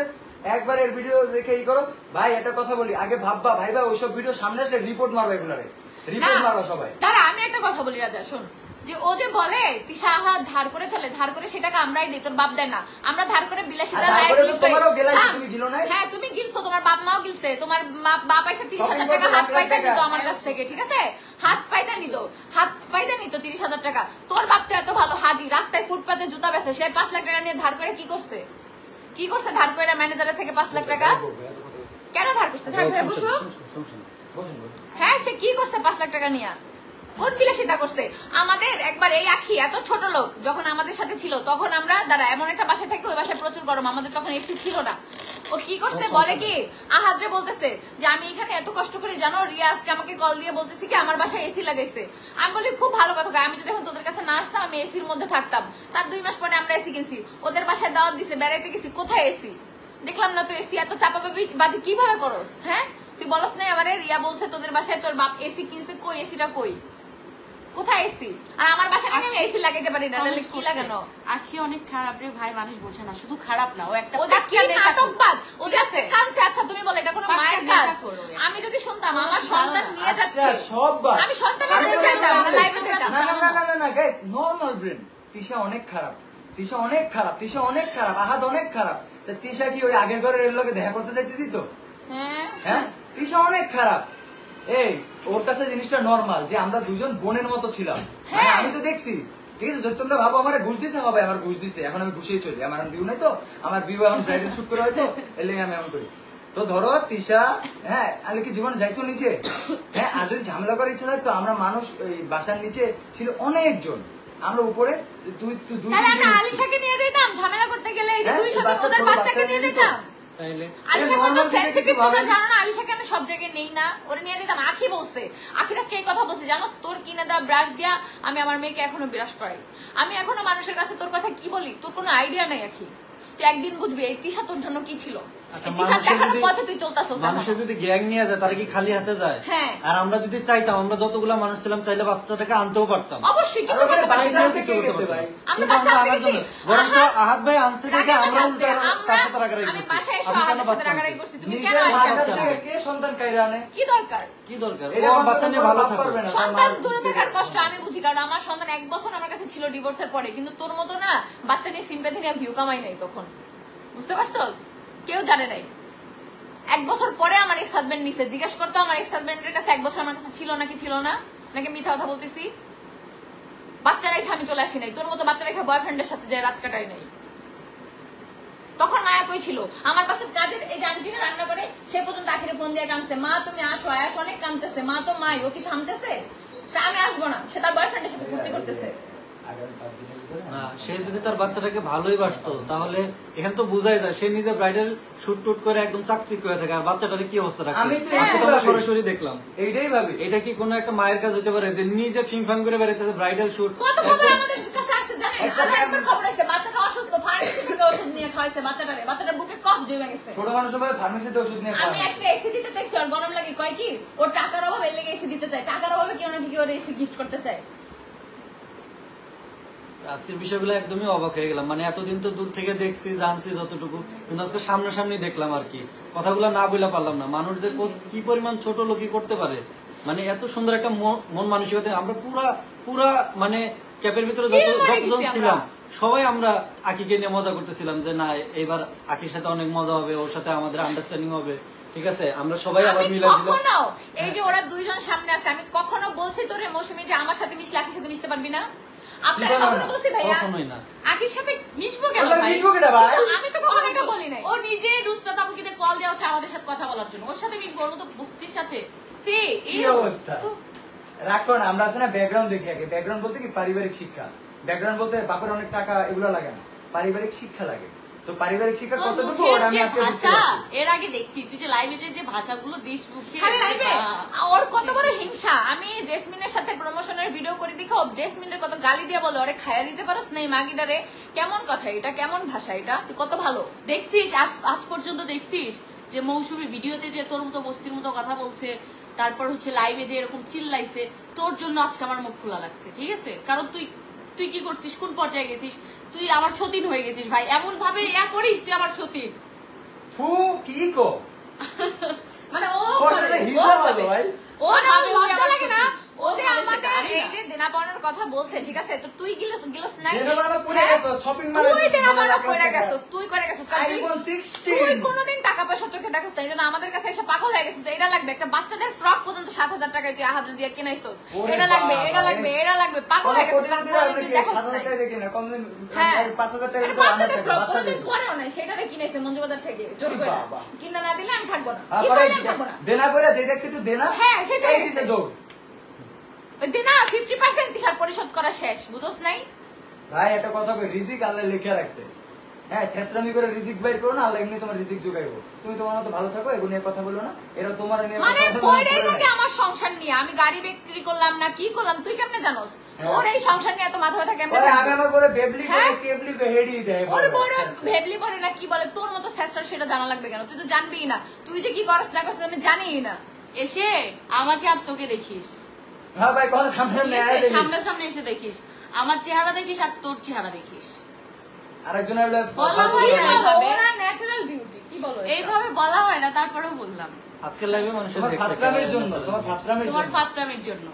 একবার এর ভিডিও দেখে ই করো। ভাই একটা কথা বলি, আগে ভাববা ভাইবা ওইসব ভিডিও সামনে আসলে রিপোর্ট মারবা, এগুলারে রিপোর্ট মারবা সবাই। দাঁড়া আমি একটা কথা বলি রাজা, শোন, যে ও যে বলে তিশা আহা ধার করে চলে, ধার করে সেটাকে আমরাই দিই, তোর বাপ দেয় না। আমরা ধার করে বিলাসিতা আর ধার লাইফ করে তো লিড করি। তোমারও গেলাইছে, হ্যাঁ, তুমি গিলো নাই? হ্যাঁ তুমি গিলছো, তোমার বাপ মাও গিলছে, তোমার বাপ এসে 30,000 টাকা শপিং হাত করছো, পাইতে লাখ নিত টাকা। আমার কাছ থেকে, ঠিক আছে, হাত পাইতে নিত 30,000 টাকা। তোর বাপ তো এত ভালো হাজি, রাস্তায় ফুটপাতে জুতা বেচে, সে 5 লাখ টাকা নিয়ে ধার করে কি করছে ধার করে ম্যানেজারের থেকে 5 লাখ টাকা কেন ধার করছে? ধার করে বসো। হ্যাঁ সে কি করছে 5 লাখ টাকা নিয়ে? কোন বিলাসিতা করছে? আমাদের একবার এই আখি এত ছোট লোক যখন আমাদের সাথে ছিল, তখন আমরা দাদা এমন একটা বাসায় থাকি, ওই বাসায় প্রচুর গরম, আমাদের তখন এসি ছিল না। ও কি করছে বলে কি, আহাদরে বলতেছে যে আমি এখানে এত কষ্ট করে, জানো রিয়া আজকে আমাকে কল দিয়ে বলতেছি কি আমার বাসায় এসি লাগাইছে। আমি বলি খুব ভালো কথা, আমি যদি এখন তোদের কাছে না আসতাম, আমি এসির মধ্যে থাকতাম। তার 2 মাস পরে আমরা এসি কিনছি, ওদের বাসায় দাওয়াত দিছে, বেড়াইতে গেছি, কোথায় এসি দেখলাম না। তো এসি এত চাপাবাবি বাজি কিভাবে করস? হ্যাঁ তুই বলস না এবারে রিয়া বলছে তোদের বাসায় তোর বাপ এসি কিনছে, কই এসিটা কই কোথায় এসি? আর আমার বাসায় নাকি আমি এসি লাগাইতে পারি না, তাহলে কি লাগানো? আখি অনেক খারাপ রে ভাই, মানুষ বোঝে না, শুধু খারাপ না, ও একটা ওটা কি নাটকবাজ, ওটা আছে কানছে। আচ্ছা তুমি বলো এটা কোনো মায়ের কাজ? আমি যদি শুনতাম আমার সন্তান নিয়ে যাচ্ছে, সব বাদ। আমি সন্তানের কাছে যাইতাম না, লাইভে যাইতাম না না না না না গাইস, নরমাল ব্রেন। তিশা অনেক খারাপ, তিশা অনেক খারাপ, তিশা অনেক খারাপ, আহাদ অনেক খারাপ। তা তিশা কি ওই আগের ঘরের লোকে দেখা করতে যাইতে দিত? হ্যাঁ হ্যাঁ, তিশা অনেক খারাপ। এই ওর কাছে জিনিসটা নরমাল যে আমরা দুজন বোনের মতো ছিলাম। মানে আমি তো দেখছি, ঠিক আছে? যদি তোমরা ভাবো আমার ঘুষ দিছে, হবে আমার ঘুষ দিছে, এখন আমি ঘুষেই চলি, আমার ভিউ নাই তো, আমার ভিউ এখন ব্রাইডাল শুট করে হয়তো, এর লেগে আমি এমন করি। তো ধরো তিশা, হ্যাঁ আমি কি জীবনে যাইতো নিচে? হ্যাঁ, আর যদি ঝামেলা করার ইচ্ছা থাকতো, আমরা মানুষ ওই বাসার নিচে ছিল অনেকজন, আমরা উপরে দুই তাহলে আমরা আলিশাকে নিয়ে যেতাম ঝামেলা করতে গেলে, এই যে দুই সাথে ওদের বাচ্চাকে নিয়ে যেতাম। তাইলে আলিশা কত সেনসিটিভ তোমরা জানো না? আলিশাকে আমি সব জায়গায় নেই না, ওরে নিয়ে যেতাম। আখি বলছে, আখির আজকে এই কথা বলছে, জানো তোর কিনে দেওয়া ব্রাশ দিয়া আমি আমার মেয়েকে এখনো ব্রাশ করাই। আমি এখনো মানুষের কাছে তোর কথা কি বলি, তোর কোনো আইডিয়া নাই আখি। তুই একদিন বুঝবি এই তিশা তোর জন্য কি ছিল। আচ্ছা, মানুষের যদি গ্যাং নিয়ে যায় তারা কি খালি হাতে যায়? হ্যাঁ। আর আমরা যদি চাইতাম, আমরা যতগুলা মানুষ ছিলাম, চাইলে বাচ্চাটাকে আনতেও পারতাম। অবশ্যই কিছু করতে পারি। আমরা বাচ্চা আনতে গেছি, বরঞ্চ আহাদ ভাই আনছে দেখে আমরা তার সাথে রাগারাগি আমি করছি। বাসায় এসে আপনি কেন আমার সাথে বাচ্চা রাগারাগি আনছেন? করছি, তুমি কেন আসছো? কে সন্তান কাইরা আনে? কি দরকার? কি দরকার? ও এরকম বাচ্চা নিয়ে ভালো ভাব থাকবে করবে না। সন্তান দূরে থাকার কষ্ট আমি বুঝি, কারণ আমার সন্তান 1 বছর আমার কাছে ছিল ডিভোর্সের পরে, কিন্তু তোর মতো না বাচ্চা নিয়ে সিম্প্যাথি নিয়ে ভিউ কামাই নাই তখন, বুঝতে পারছস? কেউ জানে নাই। 1 বছর পরে আমার এক্স হাজবেন্ড নিছে, জিজ্ঞেস করতো আমার এক্স হাজবেন্ডের কাছে 1 বছর আমার কাছে ছিল নাকি ছিল না, নাকি মিথ্যা কথা বলতেছি? বাচ্চা রেখে আমি চলে আসি নাই, তোর মতো বাচ্চা রেখে বয়ফ্রেন্ডের সাথে যায় রাত কাটাই নাই। তখন মায়া কই ছিল আমার পাশে কাজের, এই জানছি না রান্না করে, সে পর্যন্ত আখিরে ফোন দিয়ে কাঁদছে, মা তুমি আসো, আয়াস অনেক কাঁদতেছে, মা তো মাই, ও কি থামতেছে? তা আমি আসবো না, সে তার বয়ফ্রেন্ডের সাথে ফুর্তি করতেছে। না, সে যদি তার বাচ্চাটাকে ভালোই বাসতো, তাহলে এখানে তো বোঝাই যায় সে নিজে ব্রাইডাল শুট টুট করে একদম চাকচিক হয়ে থাকে, আর বাচ্চাটার কি অবস্থা রাখে? আমি তো আজকে তো আমরা সরাসরি দেখলাম। এইটাই ভাবি, এটা কি কোনো একটা মায়ের কাজ হতে পারে যে নিজে ফিং ফাং করে বেড়াইতেছে ব্রাইডাল শুট? কত খবর আমাদের কাছে আসে জানেন? আর একবার খবর আসছে বাচ্চাটা অসুস্থ, ফার্মেসি থেকে ওষুধ নিয়ে খাওয়াইছে বাচ্চাটারে, বাচ্চাটার বুকে কফ জমে গেছে। ছোট মানুষ সবাই ফার্মেসিতে ওষুধ নিয়ে আমি একটা এসি দিতে চাইছি, ওর গরম লাগে, কয় কি ওর টাকার অভাবে এর লেগে এসি দিতে চাই, টাকার অভাবে কেউ না কি ওর এসি গিফট করতে চায়। আজকের বিষয়গুলো একদমই অবাক হয়ে গেলাম। মানে এতদিন তো দূর থেকে দেখছি, জানছি যতটুকু, কিন্তু আজকে সামনাসামনি দেখলাম আর কি। কথাগুলো না বলে পারলাম না, মানুষ যে কি পরিমাণ ছোট লোকই করতে পারে। মানে এত সুন্দর একটা মন মানসিকতা, আমরা পুরা মানে ক্যাপের ভিতরে যতজন ছিলাম সবাই আমরা আকিকে নিয়ে মজা করতেছিলাম যে না এবার আকির সাথে অনেক মজা হবে, ওর সাথে আমাদের আন্ডারস্ট্যান্ডিং হবে, ঠিক আছে? আমরা সবাই আবার মিলে কখনো এই যে ওরা দুইজন সামনে আছে, আমি কখনো বলছি তোরে মৌসুমী যে আমার সাথে মিশলে আকির সাথে মিশতে পারবি না? আপনারা কখনো বলছি ভাইয়া আকির সাথে মিশবো কেন ভাই? আমি তো কখনো এটা বলি নাই। ও নিজে রুস্তাত আপুকে কল দেওয়া হচ্ছে আমাদের সাথে কথা বলার জন্য, ওর সাথে মিশবো, ওর মতো বস্তির সাথে সে কি অবস্থা। রাখো না, আমরা আছে না ব্যাকগ্রাউন্ড দেখি আগে। ব্যাকগ্রাউন্ড বলতে কি পারিবারিক শিক্ষা। ব্যাকগ্রাউন্ড বলতে বাপের অনেক টাকা এগুলো লাগে না, পারিবারিক শিক্ষা লাগে। তো পারিবারিক শিক্ষা কতটুকু ওর আমি আজকে বুঝতে পারছি। এর আগে দেখছি তুই যে লাইভে যে ভাষাগুলো দিস মুখে, ওর কত বড় হিংসা। আমি জেসমিনের সাথে প্রমোশনের ভিডিও করে দেখো, জেসমিনের কত গালি দিয়ে বলো ওরে খাইয়া দিতে পারোস না এই মাগিটারে, কেমন কথা এটা, কেমন ভাষা এটা, তুই কত ভালো দেখছিস? আজ পর্যন্ত দেখছিস যে মৌসুমী ভিডিওতে যে তোর মতো বস্তির মতো কথা বলছে, তারপর হচ্ছে লাইভে যে এরকম চিল্লাইছে, তোর জন্য আজকে আমার মুখ খোলা লাগছে, ঠিক আছে? কারণ তুই কি করছিস, কোন পর্যায়ে গেছিস? তুই আমার সতীন হয়ে গেছিস ভাই, এমন ভাবে ইয়া করিস তুই আমার সতীন। কি কো মানে ও লজ্জা লাগে না? ও যে আমাদের এই যে দেনা পাওনার কথা বলছে, ঠিক আছে? তো তুই গিলস নাই, তুই দেনা পাওনা করে গেছস, তুই করে গেছস, তুই কোনোদিন টাকা পয়সা চোখে দেখছ না, এই জন্য আমাদের কাছে এসে পাগল হয়ে গেছিস। এটা লাগবে, একটা বাচ্চাদের ফ্রক পর্যন্ত 7,000 টাকায় তুই 1,000 দিয়ে কিনাইছস, এটা লাগবে, এটা লাগবে, এটা লাগবে, পাগল হয়ে গেছিস। পরেও না সেটারে কিনাইছে মঞ্জুবাজার থেকে জোর করে, কিনা না দিলে আমি থাকবো না, দেনা করে যে দেখছি তুই দেনা, হ্যাঁ সেটাই দৌড় দেনা 50% তিসার পরিশোধ করা শেষ, বুঝছস নাই? ভাই একটা কথা কই, রিজিক আল্লাহ লিখে রাখছে। হ্যাঁ, শেষরামি করে রিজিক বাইর করো না, আল্লাহ এমনি তোমার রিজিক জোগাইবো। তুমি তোমার মতো ভালো থাকো, এগুলো নিয়ে কথা বলো না। এরা তোমার নিয়ে মানে পড়েই থাকে আমার সংসার নিয়ে, আমি গাড়ি বিক্রি করলাম না কি করলাম তুই কেমনে জানোস? তোর এই সংসার নিয়ে এত মাথা ব্যথা কেমনে? আমি আমার পরে বেবলি করে কেবলি করে হেডি দেয়, ওর বড় ভেবলি পরে না কি বলে, তোর মতো শেষরা সেটা জানা লাগবে কেন? তুই তো জানবিই না, তুই যে কি করছ না করছ আমি জানিই না। এসে আমাকে আর তোকে দেখিস, হ্যাঁ ভাই কোন সামনে ঠিক নেয় আছে? দেখিস। সামনাসামনি এসে দেখিস, আমার চেহারা দেখিস আর তোর চেহারা দেখিস। আরেকজনের হলে বলা কথা হয় বলতে না। হবে। ওরা ন্যাচারাল বিউটি কি বলো এটা? এইভাবে বলা হয় না, তারপরেও বললাম আজকের লাইভে মানুষ তোমার ফাত্রামের জন্য, তোমার ফাত্রামের তোমার জন্য। ফাত্রামের জন্য।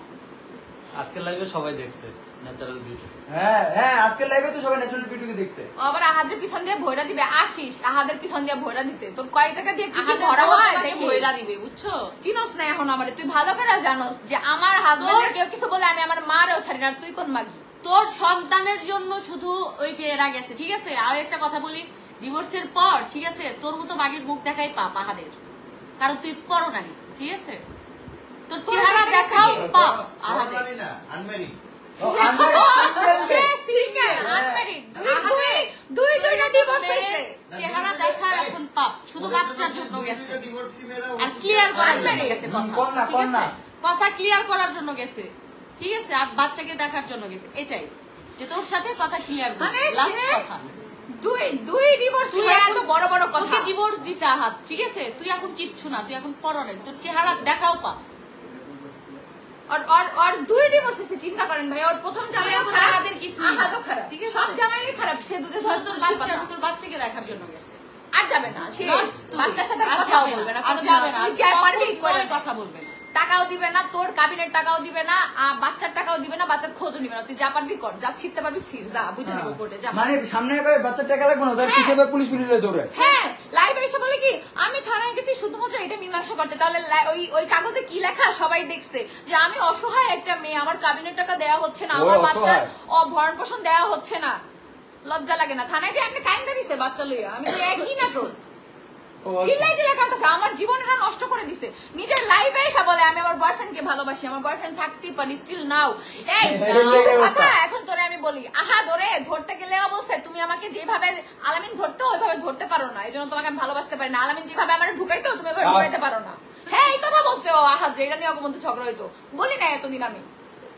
আজকের লাইভে সবাই দেখছে ন্যাচারাল বিউটি। হ্যাঁ হ্যাঁ আজকের লাইভে তো সবাই ন্যাশনাল বিউটিকে দেখছে। ও আবার আহাদের পিছন দিয়ে ভয়রা দিবে, আসিস আহাদের পিছন দিয়ে ভয়রা দিতে, তোর কয় টাকা দিয়ে কি কি আহাদের ভরা বউ হয় তোমাকে দেখিস। বইরা দিবে, বুঝছো? চিনোস না এখন আমারে, তুই ভালো করে জানোস যে আমার হাজবেন্ডের কেউ কিছু বলে আমি আমার মারেও ছাড়ি না, আর তুই কোন মাগি? তোর সন্তানের জন্য শুধু ওই যে এরা গেছে, ঠিক আছে? আর একটা কথা বলি, ডিভোর্সের পর, ঠিক আছে, তোর মতো বাগির মুখ দেখাই পাপ আহাদের, কারণ তুই পরো নারী, ঠিক আছে? তোর চেহারা দেখাও পাপ আহাদের। ও, unmarried সে single সিঙ্গেল আনম্যারিড, দুইটা ডিভোর্স হইছে। চেহারা দেখা এখন পাপ, শুধু বাচ্চার জন্য গেছে আর ক্লিয়ার করার জন্য গেছে কথা, কর না, ঠিক কর আছে? না। কথা ক্লিয়ার করার জন্য গেছে, ঠিক আছে? আর বাচ্চাকে দেখার জন্য গেছে, এটাই যে তোর সাথে কথা ক্লিয়ার মানে লাস্ট সে কথা। দুই ডিভোর্স, তুই তুই এখন এত বড় বড় কথা। তোকে ডিভোর্স দিছে আহাত, ঠিক আছে? তুই এখন কিচ্ছু না, তুই এখন পরনে, তোর চেহারা দেখাও পাপ। আর দুই ডিভোর্স হয়েছে, চিন্তা করেন ভাই। ওর প্রথম জামাই এখন খারাপ, আহাদের কিছুই না। আহাদও খারাপ, ঠিক আছে? সব জামাইই খারাপ। সে দুধে তোর বাচ্চাকে দেখার জন্য গেছে, আর যাবে না, সে তুই। বাচ্চার সাথে আর কথাও যাবে বলবে না, আর যাবে না, তুই যা পারবি করে কখনোই কথা বলবে না। টাকাও দিবে না, তোর কাবিনের টাকাও দিবে না, বাচ্চার টাকাও দিবে না, বাচ্চার খোঁজও নিবে না। তুই যা পারবি কর, যা ছিটতে পারবি ছিট, যা বুঝে নিব কোর্টে যা। মানে সামনে কয় বাচ্চার টাকা লাগবে না, তার হ্যাঁ। পিছনে পুলিশ পুলিশে দৌড়ে। হ্যাঁ, লাইভে এসে বলে কি আমি থানায় গেছি শুধুমাত্র এটা মীমাংসা করতে। তাহলে ওই কাগজে কি লেখা সবাই দেখছে যে আমি অসহায় একটা মেয়ে, আমার কাবিনের টাকা দেওয়া হচ্ছে না, ও আমার বাচ্চার অসহায়। ভরণ পোষণ দেওয়া হচ্ছে না। লজ্জা লাগে না? থানায় যে আপনি কাইন্দা দিছে বাচ্চা লইয়া, আমি তো একই না তোর চিল্লাই চিল্লাই কাঁদতেছে, আমার জীবনটা নষ্ট করে দিছে। নিজের লাইফে এসে বলে আমি আমার বয়ফ্রেন্ডকে ভালোবাসি, আমার বয়ফ্রেন্ড থাকতেই পারি স্টিল নাও। এই কথা এখন তোরে আমি বলি, আহা ধরে ধরতে গেলে বলছে তুমি আমাকে যেভাবে আলামিন ধরতে ওইভাবে ধরতে পারো না, এই জন্য তোমাকে আমি ভালোবাসতে পারি না। আলামিন যেভাবে আমার ঢুকাইতো তুমি এভাবে ঢুকাইতে পারো না। হ্যাঁ এই কথা বলছে ও আহাদ, এটা নিয়ে অপমন্ত ঝগড়া হইতো। বলি না এতদিন আমি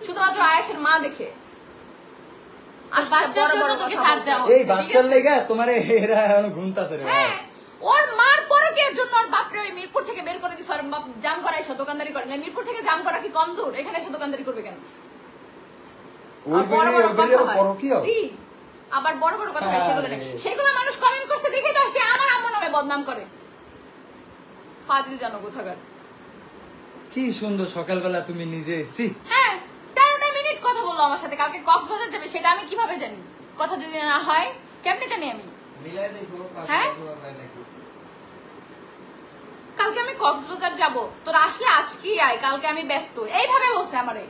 শুধুমাত্র আয়েশের মা দেখে। আর বাচ্চার জন্য তোকে ছাড় দেওয়া এই হচ্ছে, ঠিক বাচ্চার আছে? লেগে তোমার এরা এখন ঘুমতাছে রে। হ্যাঁ, ওর মার পরে কি এর জন্য ওর বাপরে ওই মিরপুর থেকে বের করে দিছে, ওর বাপ জাম করা এসে দোকানদারি করে না। মিরপুর থেকে জাম করা কি কম দূর? এখানে এসে দোকানদারি করবে কেন? ওই আর বড় বেরিয়ে বড় কথা হয়। পরকীয়। জি, আবার বড় বড় কথা হয় সেগুলো নেই। সেগুলো মানুষ কমেন্ট করছে দেখে তো সে আমার আম্মু নামে বদনাম করে। ফাজিল জানো কোথাকার। কি সুন্দর সকালবেলা তুমি নিজে এসি। হ্যাঁ, 13টা মিনিট কথা বললো আমার সাথে। কালকে কক্সবাজার যাবে সেটা আমি কিভাবে জানি? কথা যদি না হয় কেমনে জানি আমি? হ্যাঁ, কালকে আমি কক্সবাজার যাব, তোরা আসলে আজকেই আয়, কালকে আমি ব্যস্ত। এইভাবে বলছে আমারে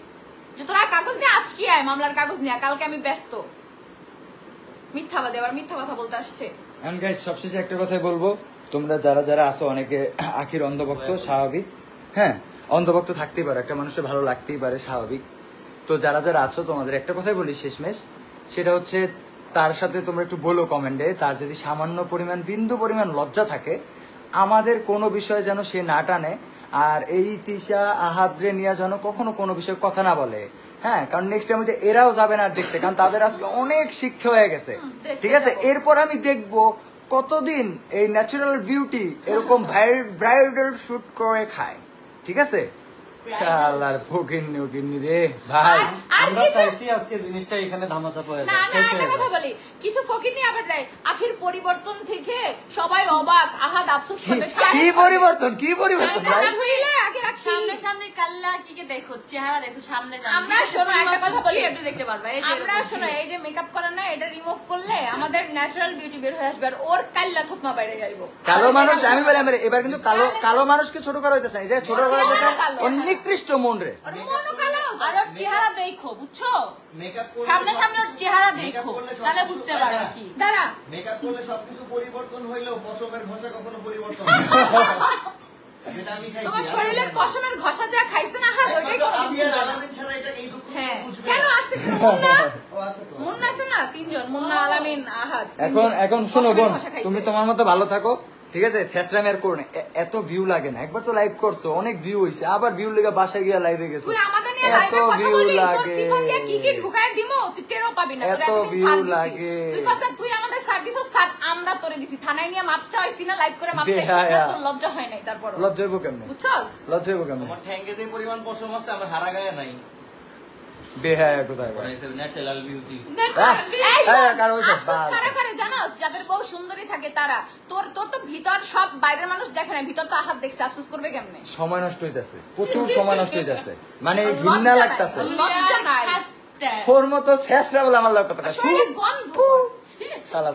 যে তোরা কাগজ নিয়ে আজকেই আয়, মামলার কাগজ নিয়ে, কালকে আমি ব্যস্ত। মিথ্যাবাদী, আবার মিথ্যা কথা বলতে আসছে। এখন গাইস সবশেষে একটা কথাই বলবো, তোমরা যারা যারা আছো, অনেকে আখির অন্ধভক্ত, স্বাভাবিক। হ্যাঁ, অন্ধভক্ত থাকতেই পারে, একটা মানুষের ভালো লাগতেই পারে, স্বাভাবিক। তো যারা যারা আছো তোমাদের একটা কথাই বলি শেষমেশ, সেটা হচ্ছে তার সাথে তোমরা একটু বলো কমেন্টে, তার যদি সামান্য পরিমাণ বিন্দু পরিমাণ লজ্জা থাকে, আমাদের কোনো বিষয়ে যেন সে না টানে, আর এই তিশা আহাদরে নিয়ে যেন কখনো কোনো বিষয়ে কথা না বলে। হ্যাঁ, কারণ নেক্সট টাইম এরাও যাবে না দেখতে, কারণ তাদের আজকে অনেক শিক্ষা হয়ে গেছে। ঠিক আছে, এরপর আমি দেখবো কতদিন এই ন্যাচারাল বিউটি এরকম ব্রাইডাল শুট করে খায়। ঠিক আছে, শালার ফকিন্নি উকিন্নি রে ভাই। আর আমরা কিছু চাইছি আজকে জিনিসটা এখানে ধামাচাপা হয়ে না যায়, না, শেষ একটা হয়ে কথা যায়। বলি, কিছু ফকিরনি আবার দেয় আখির পরিবর্তন থেকে সবাই অবাক, আহাদ আফসোস করবে। কি পরিবর্তন, কি পরিবর্তন ভাই? সামনে সামনে কাল্লা আকিকে দেখো, চেহারা দেখো, সামনে যাও। আমরা শোনো একটা কথা বলি, আপনি দেখতে পারবা, এই যে আমরা এরকম শোনো ছিল। এই যে মেকআপ করে না, এটা রিমুভ করলে আমাদের ন্যাচারাল বিউটি বের হয়ে আসবে, আর ওর কাল্লা থুকমা বাইরে যাইবো। কালো মানুষ, আমি বলি আমার এবার কিন্তু কালো মানুষকে ছোট করা হইতেছে না, এই যে ছোট করা হইতেছে কালো। নিকৃষ্ট মন রে। ওর মনও কালো। আর ওর চেহারা দেখো, বুঝছো? সামনে সামনে ওর চেহারা দেখো, তাহলে বুঝতে পারবে কি। দাঁড়া, মেকআপ করলে সবকিছু পরিবর্তন হইলেও পশমের ঘষা কখনো পরিবর্তন হয় না। যেটা আমি খাইছি। তোমার শরীরের পশমের ঘষা যা খাইছে না হাত, ওইটাই একমাত্র কোনো আমি দুঃখ আর না। আলামিন ছাড়া এটা এই দুঃখ হ্যাঁ, বুঝবে কেন না। আসছে মুন্না? ও আছে তো। মুন্না আছে না, তিনজন, মুন্না, আলামিন, আহাদ। এখন শোনো পশমের বোন, ঘষা খাইছে। তুমি তোমার মতো ভালো থাকো, ঠিক আছে? শেষরামি আর করো না, এত ভিউ লাগে না। একবার তো লাইভ করছো, অনেক ভিউ হইছে, আবার ভিউ লেগে বাসায় গিয়ে লাইভে গেছো। তুই আমাদের নিয়ে এত লাইভে কথা ভিউ বলবি, তোর লাগে, পিছন দিয়ে কি কি ঢুকায় দিমো তুই টেরও পাবি না। তোর এত এতদিন view ছাড় দিছি। লাগে। তুই কথা, তুই আমাদের ছাড় দিছিস, ছাড় আমরা তোরে দিছি। থানায় নিয়ে মাপ চাইছিস না, লাইভ করে মাপ চাইছিস না, বেহায়া। তোর লজ্জা হয় নাই তারপর। লজ্জা হইব কেমনে? বুঝছস? লজ্জা হইব কেমনে? আমার ঠ্যাঙ্গে যে পরিমাণ পশম আছে আমার হারা গায়ে নাই। বেহায়া কোথায় ভাই ন্যাচারাল বিউটি কারো ওইসব আফসোস কারা করে জানোস? যাদের বউ সুন্দরী থাকে তারা। তোর তো ভিতর সব বাইরের মানুষ দেখে না, ভিতর তো আহাত দেখছে, আফসোস করবে কেমনে? সময় নষ্ট হইতাছে, প্রচুর সময় নষ্ট হইতাছে, মানে ঘৃণা লাগতাছে। লজ্জা নাই। ওর মতো শেষ বলে আমার লোক কথা আসলে গন্ধ। শালা